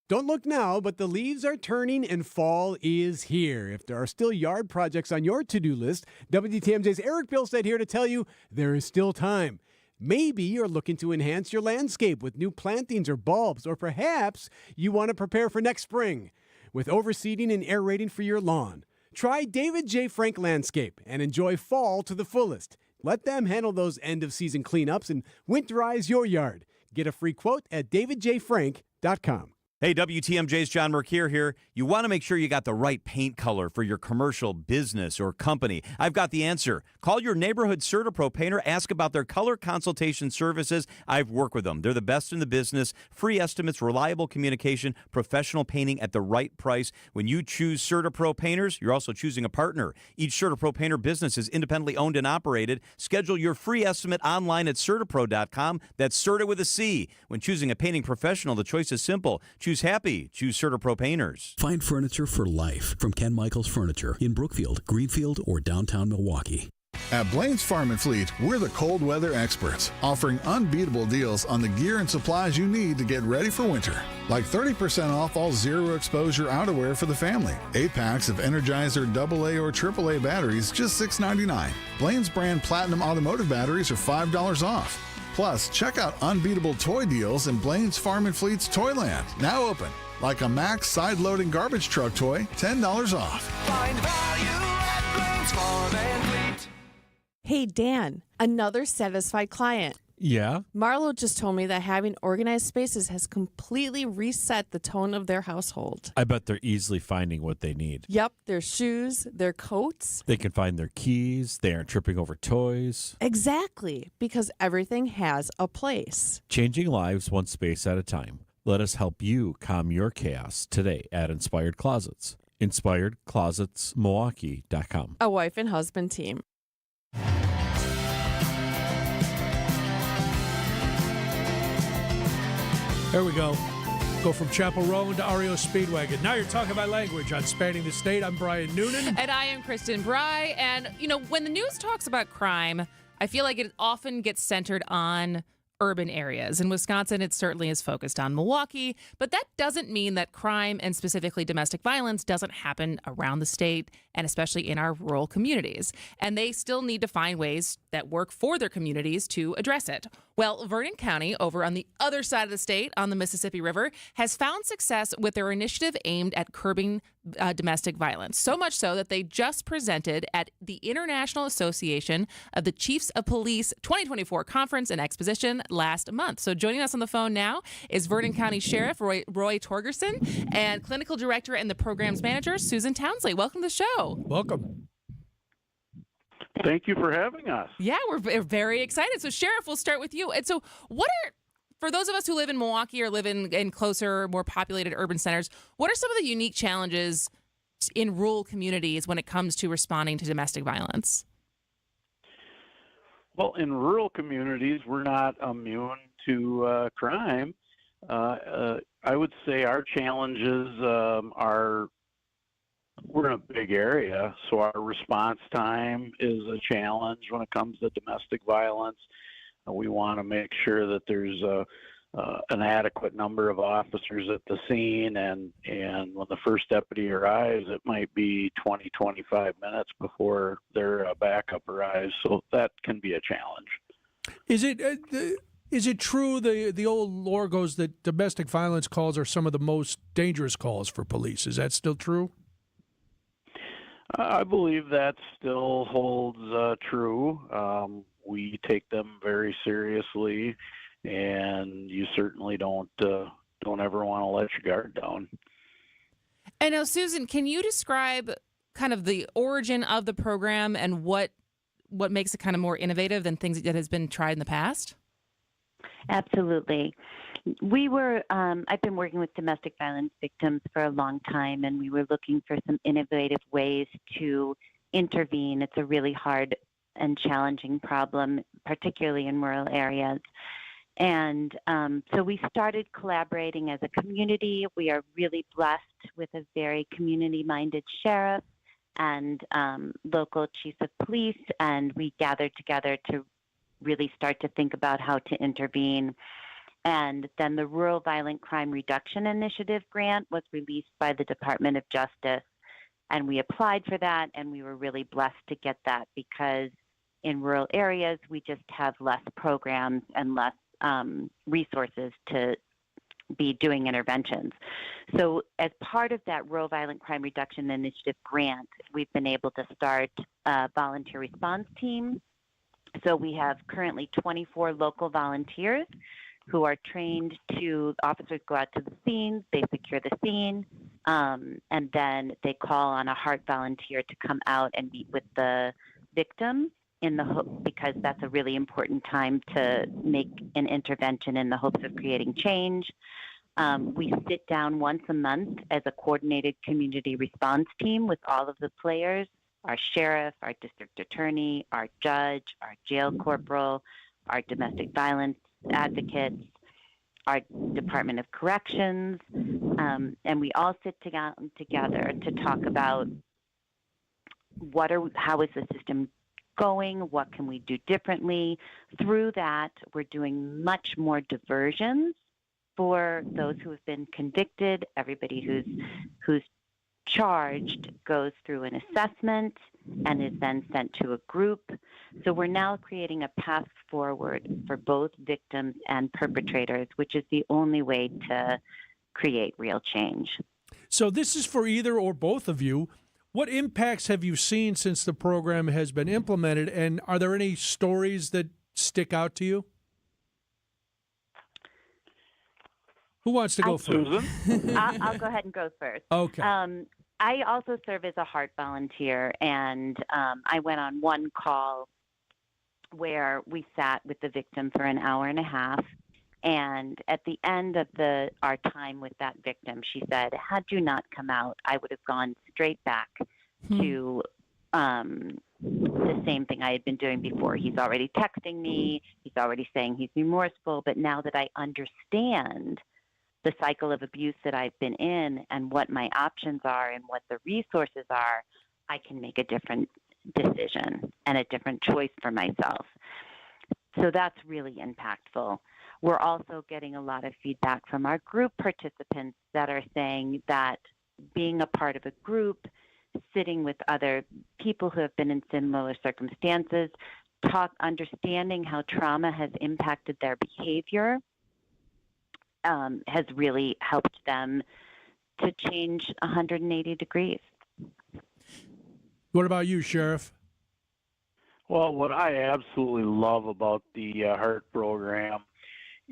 S2: Don't look now, but the leaves are turning and fall is here. If there are still yard projects on your to-do list, WTMJ's Eric Bilstead here to tell you there is still time. Maybe you're looking to enhance your landscape with new plantings or bulbs, or perhaps you want to prepare for next spring with overseeding and aerating for your lawn. Try David J. Frank Landscape and enjoy fall to the fullest. Let them handle those end-of-season cleanups and winterize your yard. Get a free quote at davidjfrank.com.
S7: Hey, WTMJ's John Mercure here. You want to make sure you got the right paint color for your commercial business or company. I've got the answer. Call your neighborhood CertaPro painter. Ask about their color consultation services. I've worked with them. They're the best in the business. Free estimates, reliable communication, professional painting at the right price. When you choose CertaPro painters, you're also choosing a partner. Each CertaPro painter business is independently owned and operated. Schedule your free estimate online at CertaPro.com. That's Certa with a C. When choosing a painting professional, the choice is simple. Choose happy. Choose CertaPro painters.
S8: Find furniture for life from Ken Michaels Furniture in Brookfield, Greenfield, or downtown Milwaukee.
S9: At Blaine's Farm and Fleet, we're the cold weather experts, offering unbeatable deals on the gear and supplies you need to get ready for winter. Like 30% off all zero exposure outerwear for the family. 8 packs of Energizer AA or AAA batteries, just $6.99. Blaine's brand Platinum Automotive batteries are $5 off. Plus, check out unbeatable toy deals in Blaine's Farm and Fleet's Toyland, now open. Like a Max side-loading garbage truck toy, $10 off.
S11: Find value at Blaine's Farm and Fleet.
S12: Hey, Dan, another satisfied client.
S13: Yeah?
S12: Marlo just told me that having organized spaces has completely reset the tone of their household.
S13: I bet they're easily finding what they need.
S12: Yep, their shoes, their coats.
S13: They can find their keys. They aren't tripping over toys.
S12: Exactly, because everything has a place.
S13: Changing lives one space at a time. Let us help you calm your chaos today at Inspired Closets. InspiredClosetsMilwaukee.com.
S12: A wife and husband team.
S15: There we go. Go from Chapel Row into REO Speedwagon. Now you're talking my language on Spanning the State. I'm Brian Noonan.
S30: And I am Kristen Bry. And, you know, when the news talks about crime, I feel like it often gets centered on urban areas. In Wisconsin, it certainly is focused on Milwaukee, but that doesn't mean that crime and specifically domestic violence doesn't happen around the state and especially in our rural communities. And they still need to find ways that work for their communities to address it. Well, Vernon County, over on the other side of the state on the Mississippi River, has found success with their initiative aimed at curbing domestic violence. So much so that they just presented at the International Association of the Chiefs of Police 2024 Conference and Exposition last month. So joining us on the phone now is Vernon County Sheriff Roy Torgerson and Clinical Director and the Programs Manager, Susan Townsley. Welcome to the show.
S15: Welcome.
S27: Thank you for having us.
S30: Yeah, we're very excited. So, Sheriff, we'll start with you. And so, for those of us who live in Milwaukee or live in closer, more populated urban centers, what are some of the unique challenges in rural communities when it comes to responding to domestic violence?
S27: Well, in rural communities, we're not immune to crime. I would say our challenges are, we're in a big area, so our response time is a challenge when it comes to domestic violence. We want to make sure that there's an adequate number of officers at the scene, and when the first deputy arrives, it might be 20, 25 minutes before their backup arrives. So that can be a challenge.
S15: Is it true the old lore goes that domestic violence calls are some of the most dangerous calls for police? Is that still true?
S27: I believe that still holds true. We take them very seriously, and you certainly don't ever want to let your guard down.
S30: And now, Susan, can you describe kind of the origin of the program and what makes it kind of more innovative than things that has been tried in the past?
S4: Absolutely. I've been working with domestic violence victims for a long time, and we were looking for some innovative ways to intervene. It's a really hard and challenging problem, particularly in rural areas. And so we started collaborating as a community. We are really blessed with a very community-minded sheriff and local chiefs of police, and we gathered together to really start to think about how to intervene. And then the Rural Violent Crime Reduction Initiative grant was released by the Department of Justice, and we applied for that, and we were really blessed to get that because in rural areas, we just have less programs and less resources to be doing interventions. So as part of that Rural Violent Crime Reduction Initiative grant, we've been able to start a volunteer response team. So we have currently 24 local volunteers who are trained to, officers go out to the scene, they secure the scene, and then they call on a heart volunteer to come out and meet with the victim in the hope, because that's a really important time to make an intervention in the hopes of creating change. We sit down once a month as a coordinated community response team with all of the players, our sheriff, our district attorney, our judge, our jail corporal, our domestic violence advocates, our Department of Corrections, and we all sit together to talk about how is the system going, what can we do differently. Through that, we're doing much more diversions for those who have been convicted. Everybody who's charged goes through an assessment and is then sent to a group. So we're now creating a path forward for both victims and perpetrators, which is the only way to create real change.
S15: So this is for either or both of you. What impacts have you seen since the program has been implemented, and are there any stories that stick out to you? Who wants to go first?
S4: I'll go ahead and go first.
S15: Okay.
S4: I also serve as a heart volunteer, and I went on one call where we sat with the victim for an hour and a half. And at the end of our time with that victim, she said, had you not come out, I would have gone straight back to the same thing I had been doing before. He's already texting me. He's already saying he's remorseful. But now that I understand the cycle of abuse that I've been in and what my options are and what the resources are, I can make a different decision and a different choice for myself. So that's really impactful. We're also getting a lot of feedback from our group participants that are saying that being a part of a group, sitting with other people who have been in similar circumstances, understanding how trauma has impacted their behavior, has really helped them to change 180 degrees.
S15: What about you, Sheriff?
S27: Well, what I absolutely love about the HEART program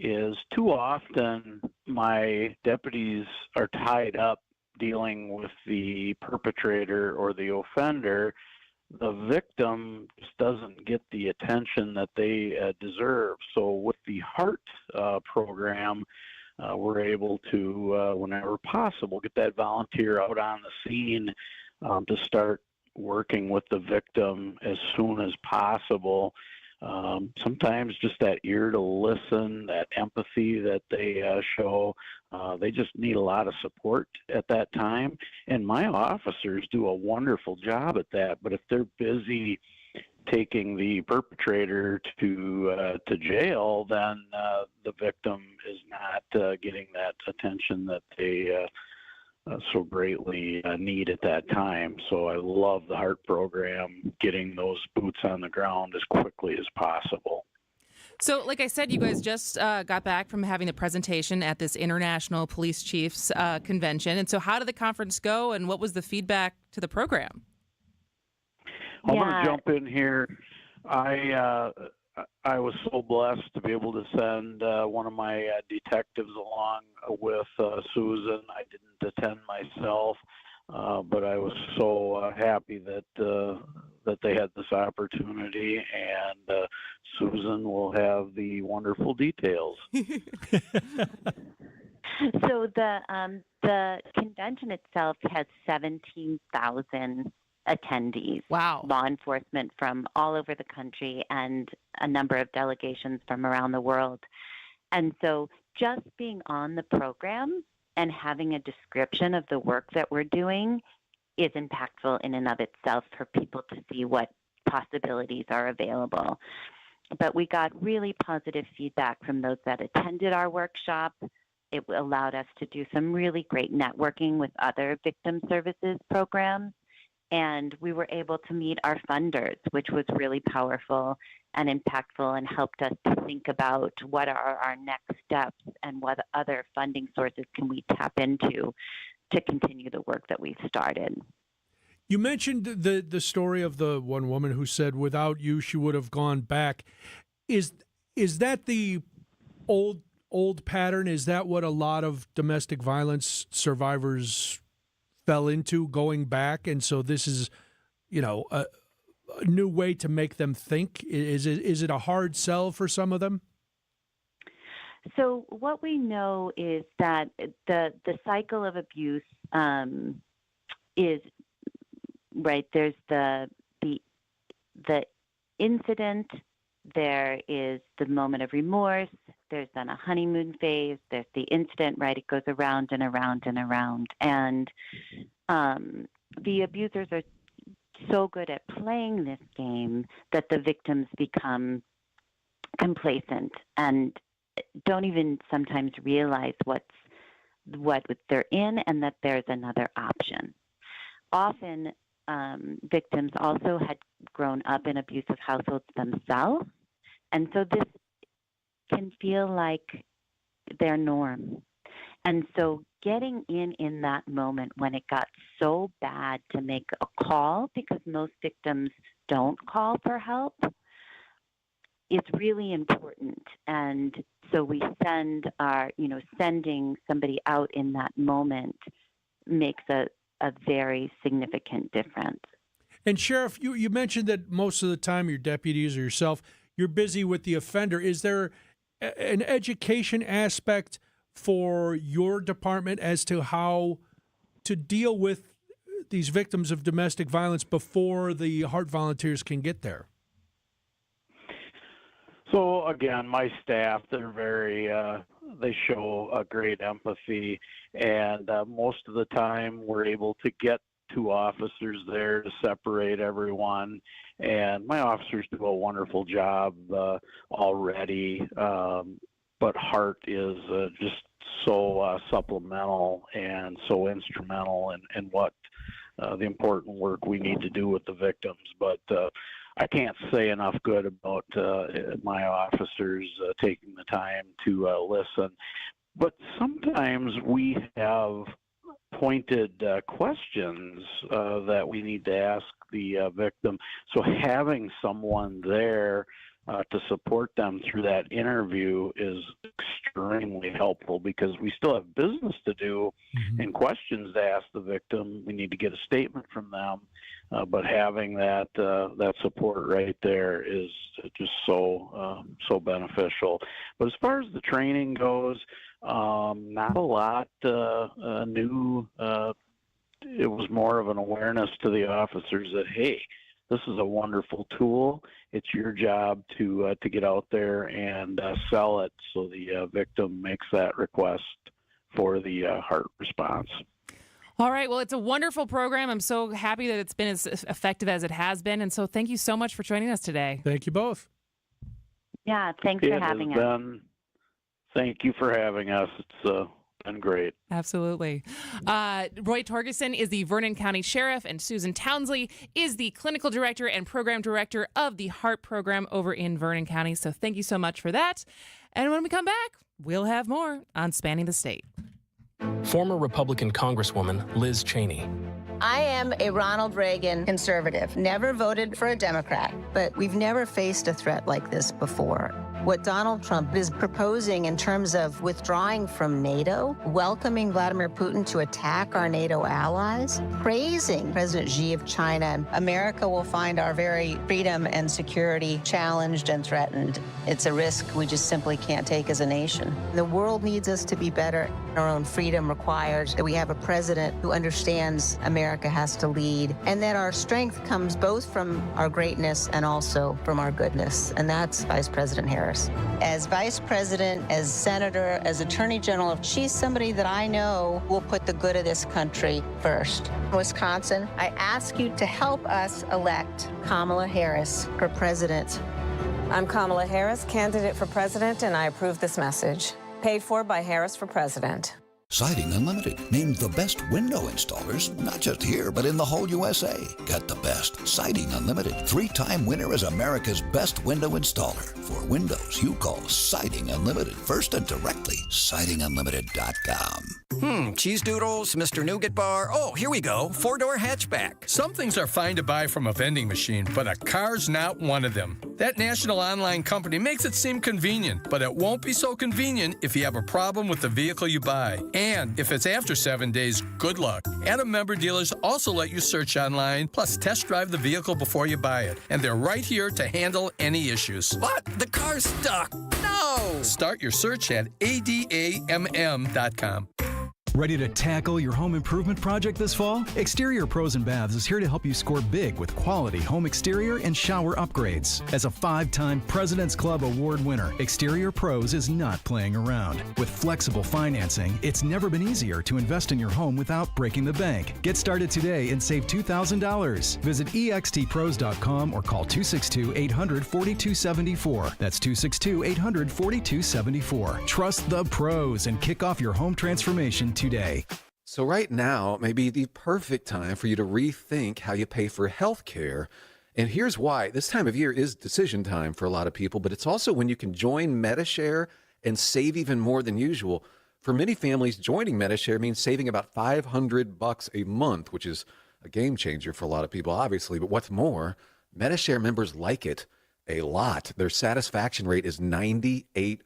S27: is too often my deputies are tied up dealing with the perpetrator or the offender. The victim just doesn't get the attention that they deserve. So with the HEART program, we're able to, whenever possible, get that volunteer out on the scene to start working with the victim as soon as possible. Sometimes just that ear to listen, that empathy that they show, they just need a lot of support at that time. And my officers do a wonderful job at that. But if they're busy taking the perpetrator to jail, then the victim is not getting that attention that they so greatly need at that time. So I love the HEART program, getting those boots on the ground as quickly as possible.
S30: So, like I said, you guys just got back from having the presentation at this International Police Chiefs Convention. And so how did the conference go, and what was the feedback to the program?
S27: I'm going to jump in here. I was so blessed to be able to send one of my detectives along with Susan. I didn't attend myself, but I was so happy that they had this opportunity, and Susan will have the wonderful details.
S4: So the convention itself has 17,000 attendees.
S30: Wow.
S4: Law enforcement from all over the country and a number of delegations from around the world. And so just being on the program and having a description of the work that we're doing is impactful in and of itself for people to see what possibilities are available. But we got really positive feedback from those that attended our workshop. It allowed us to do some really great networking with other victim services programs. And we were able to meet our funders, which was really powerful and impactful, and helped us to think about what are our next steps and what other funding sources can we tap into to continue the work that we've started.
S15: You mentioned the story of the one woman who said, without you, she would have gone back. Is that the old pattern? Is that what a lot of domestic violence survivors fell into, going back? And so this is, a new way to make them think. Is it a hard sell for some of them?
S4: So what we know is that the cycle of abuse is right. There's the incident. There is the moment of remorse. There's then a honeymoon phase. There's the incident, right? It goes around and around and around. And the abusers are so good at playing this game that the victims become complacent and don't even sometimes realize what they're in and that there's another option. Often, victims also had grown up in abusive households themselves, and so this can feel like their norm. And so getting in that moment when it got so bad to make a call, because most victims don't call for help, is really important. And so we sending somebody out in that moment makes a very significant difference.
S15: And Sheriff, you mentioned that most of the time your deputies or yourself, you're busy with the offender. Is there an education aspect for your department as to how to deal with these victims of domestic violence before the HEART volunteers can get there?
S27: So again, my staff, they're very, they show a great empathy, and most of the time we're able to get two officers there to separate everyone, and my officers do a wonderful job already, but HEART is just so supplemental and so instrumental in what the important work we need to do with the victims. But I can't say enough good about my officers taking the time to listen. But sometimes we have pointed questions that we need to ask the victim. So having someone there to support them through that interview is extremely helpful, because we still have business to do and questions to ask the victim. We need to get a statement from them, but having that support right there is just so beneficial. But as far as the training goes, not a lot new. It was more of an awareness to the officers that, hey, this is a wonderful tool. It's your job to get out there and sell it, so the victim makes that request for the HEART response.
S30: All right. Well, it's a wonderful program. I'm so happy that it's been as effective as it has been. And so thank you so much for joining us today.
S15: Thank you both.
S4: Yeah, thanks for having us.
S27: Thank you for having us. It's been great.
S30: Absolutely. Roy Torgerson is the Vernon County Sheriff, and Susan Townsley is the Clinical Director and Program Director of the HEART program over in Vernon County. So thank you so much for that. And when we come back, we'll have more on Spanning the State.
S6: Former Republican Congresswoman Liz Cheney.
S10: I am a Ronald Reagan conservative. Never voted for a Democrat, but we've never faced a threat like this before. What Donald Trump is proposing in terms of withdrawing from NATO, welcoming Vladimir Putin to attack our NATO allies, praising President Xi of China, America will find our very freedom and security challenged and threatened. It's a risk we just simply can't take as a nation. The world needs us to be better. Our own freedom requires that we have a president who understands America has to lead, and that our strength comes both from our greatness and also from our goodness, and that's Vice President Harris. As Vice President, as Senator, as Attorney General, she's somebody that I know will put the good of this country first. Wisconsin, I ask you to help us elect Kamala Harris for president.
S14: I'm Kamala Harris, candidate for president, and I approve this message. Paid for by Harris for President.
S16: Siding Unlimited, named the best window installers, not just here, but in the whole USA. Get the best. Siding Unlimited, 3-time winner as America's best window installer. For windows, you call Siding Unlimited first and directly. SidingUnlimited.com.
S17: Cheese doodles, Mr. Nougat Bar. Oh, here we go. 4-door hatchback.
S18: Some things are fine to buy from a vending machine, but a car's not one of them. That national online company makes it seem convenient, but it won't be so convenient if you have a problem with the vehicle you buy. And if it's after 7 days, good luck. Adam member dealers also let you search online, plus test drive the vehicle before you buy it. And they're right here to handle any issues.
S17: But the car's stuck. No!
S18: Start your search at adamm.com.
S19: Ready to tackle your home improvement project this fall? Exterior Pros and Baths is here to help you score big with quality home exterior and shower upgrades. As a 5-time President's Club Award winner, Exterior Pros is not playing around. With flexible financing, it's never been easier to invest in your home without breaking the bank. Get started today and save $2,000. Visit extpros.com or call 262-800-4274. That's 262-800-4274. Trust the pros and kick off your home transformation today.
S23: So right now may be the perfect time for you to rethink how you pay for health care. And here's why. This time of year is decision time for a lot of people, but it's also when you can join MediShare and save even more than usual. For many families, joining MediShare means saving about $500 a month, which is a game changer for a lot of people, obviously. But what's more, MediShare members like it a lot. Their satisfaction rate is 98%.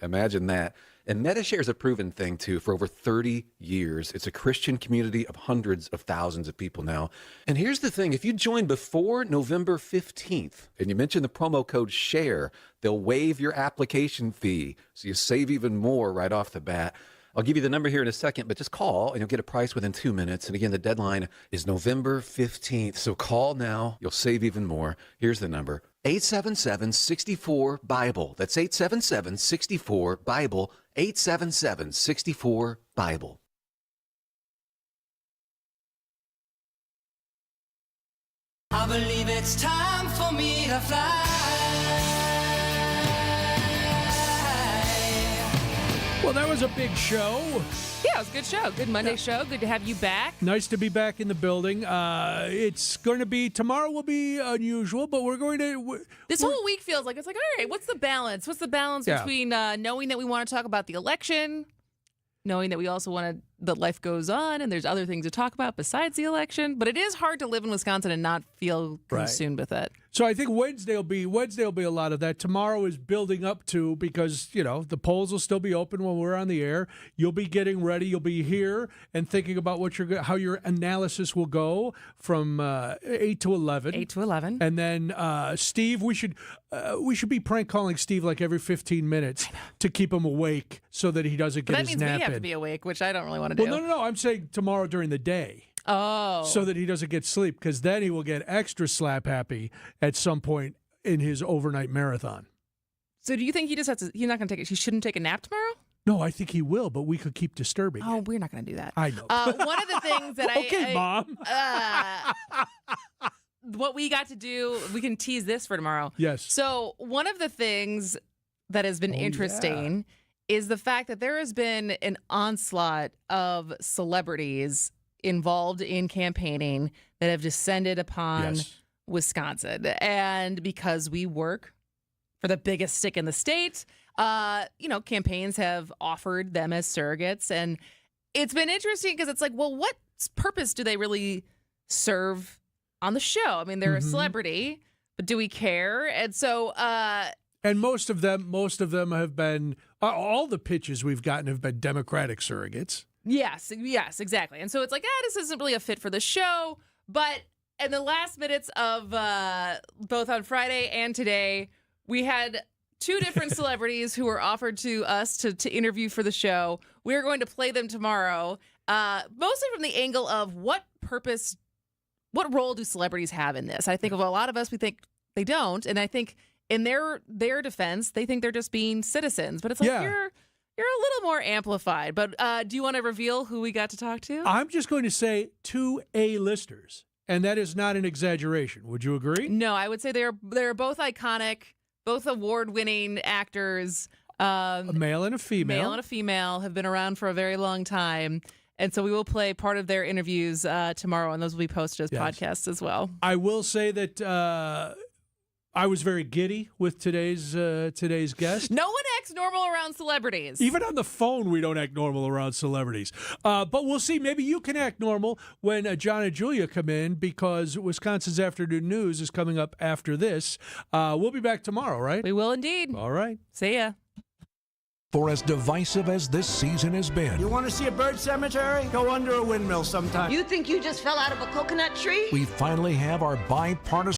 S23: Imagine that. And MediShare is a proven thing, too, for over 30 years. It's a Christian community of hundreds of thousands of people now. And here's the thing. If you join before November 15th and you mention the promo code SHARE, they'll waive your application fee, so you save even more right off the bat. I'll give you the number here in a second, but just call and you'll get a price within 2 minutes. And again, the deadline is November 15th. So call now. You'll save even more. Here's the number. 877-64-BIBLE. That's 877-64-BIBLE. 877-64-BIBLE.
S11: I believe it's time for me to fly.
S15: Well, that was a big show.
S30: Yeah, it was a good show. Good Monday show. Good to have you back.
S15: Nice to be back in the building. It's going to be, tomorrow will be unusual, but we're going to...
S30: This whole week feels like, it's like, all right, what's the balance? What's the balance between knowing that we want to talk about the election, knowing that we also want to, that life goes on and there's other things to talk about besides the election, but it is hard to live in Wisconsin and not feel consumed with it.
S15: So I think Wednesday will be a lot of that. Tomorrow is building up to, because, you know, the polls will still be open when we're on the air. You'll be getting ready. You'll be here and thinking about how your analysis will go from 8 to 11.
S30: 8 to 11.
S15: And then Steve, we should be prank calling Steve like every 15 minutes to keep him awake so that he doesn't get his nap in.
S30: That means we have to be awake, which I don't really want to do.
S15: Well, no. I'm saying tomorrow during the day.
S30: Oh.
S15: So that he doesn't get sleep, because then he will get extra slap happy at some point in his overnight marathon.
S30: So do you think he just has to, he's not going to take it, he shouldn't take a nap tomorrow?
S15: No, I think he will, but we could keep disturbing.
S30: Oh, we're not going to do that.
S15: I know.
S30: One of the things that
S15: Okay, Mom.
S30: What we got to do, we can tease this for tomorrow.
S15: Yes.
S30: So one of the things that has been interesting is the fact that there has been an onslaught of celebrities involved in campaigning that have descended upon Wisconsin. And because we work for the biggest stick in the state, campaigns have offered them as surrogates. And it's been interesting because it's like, well, what purpose do they really serve on the show? I mean, they're a celebrity, but do we care? And so,
S15: and most of them have been, all the pitches we've gotten have been Democratic surrogates.
S30: Yes, exactly. And so it's like, this isn't really a fit for the show. But in the last minutes of both on Friday and today, we had two different celebrities who were offered to us to interview for the show. We're going to play them tomorrow, mostly from the angle of what role do celebrities have in this? I think of a lot of us, we think they don't. And I think in their defense, they think they're just being citizens. But it's like, you're a little more amplified. But do you want to reveal who we got to talk to?
S15: I'm just going to say 2 A-listers, and that is not an exaggeration. Would you agree?
S30: No, I would say they're both iconic, both award-winning actors.
S15: A male and a female.
S30: Male and a female have been around for a very long time. And so we will play part of their interviews tomorrow, and those will be posted as podcasts as well.
S15: I will say that I was very giddy with today's guest.
S30: No one acts normal around celebrities.
S15: Even on the phone, we don't act normal around celebrities. But we'll see. Maybe you can act normal when John and Julia come in, because Wisconsin's Afternoon News is coming up after this. We'll be back tomorrow, right?
S30: We will indeed.
S15: All right.
S30: See ya.
S1: For as divisive as this season has been,
S11: You want to see a bird cemetery? Go under a windmill sometime.
S3: You think you just fell out of a coconut tree?
S1: we finally have our bipartisan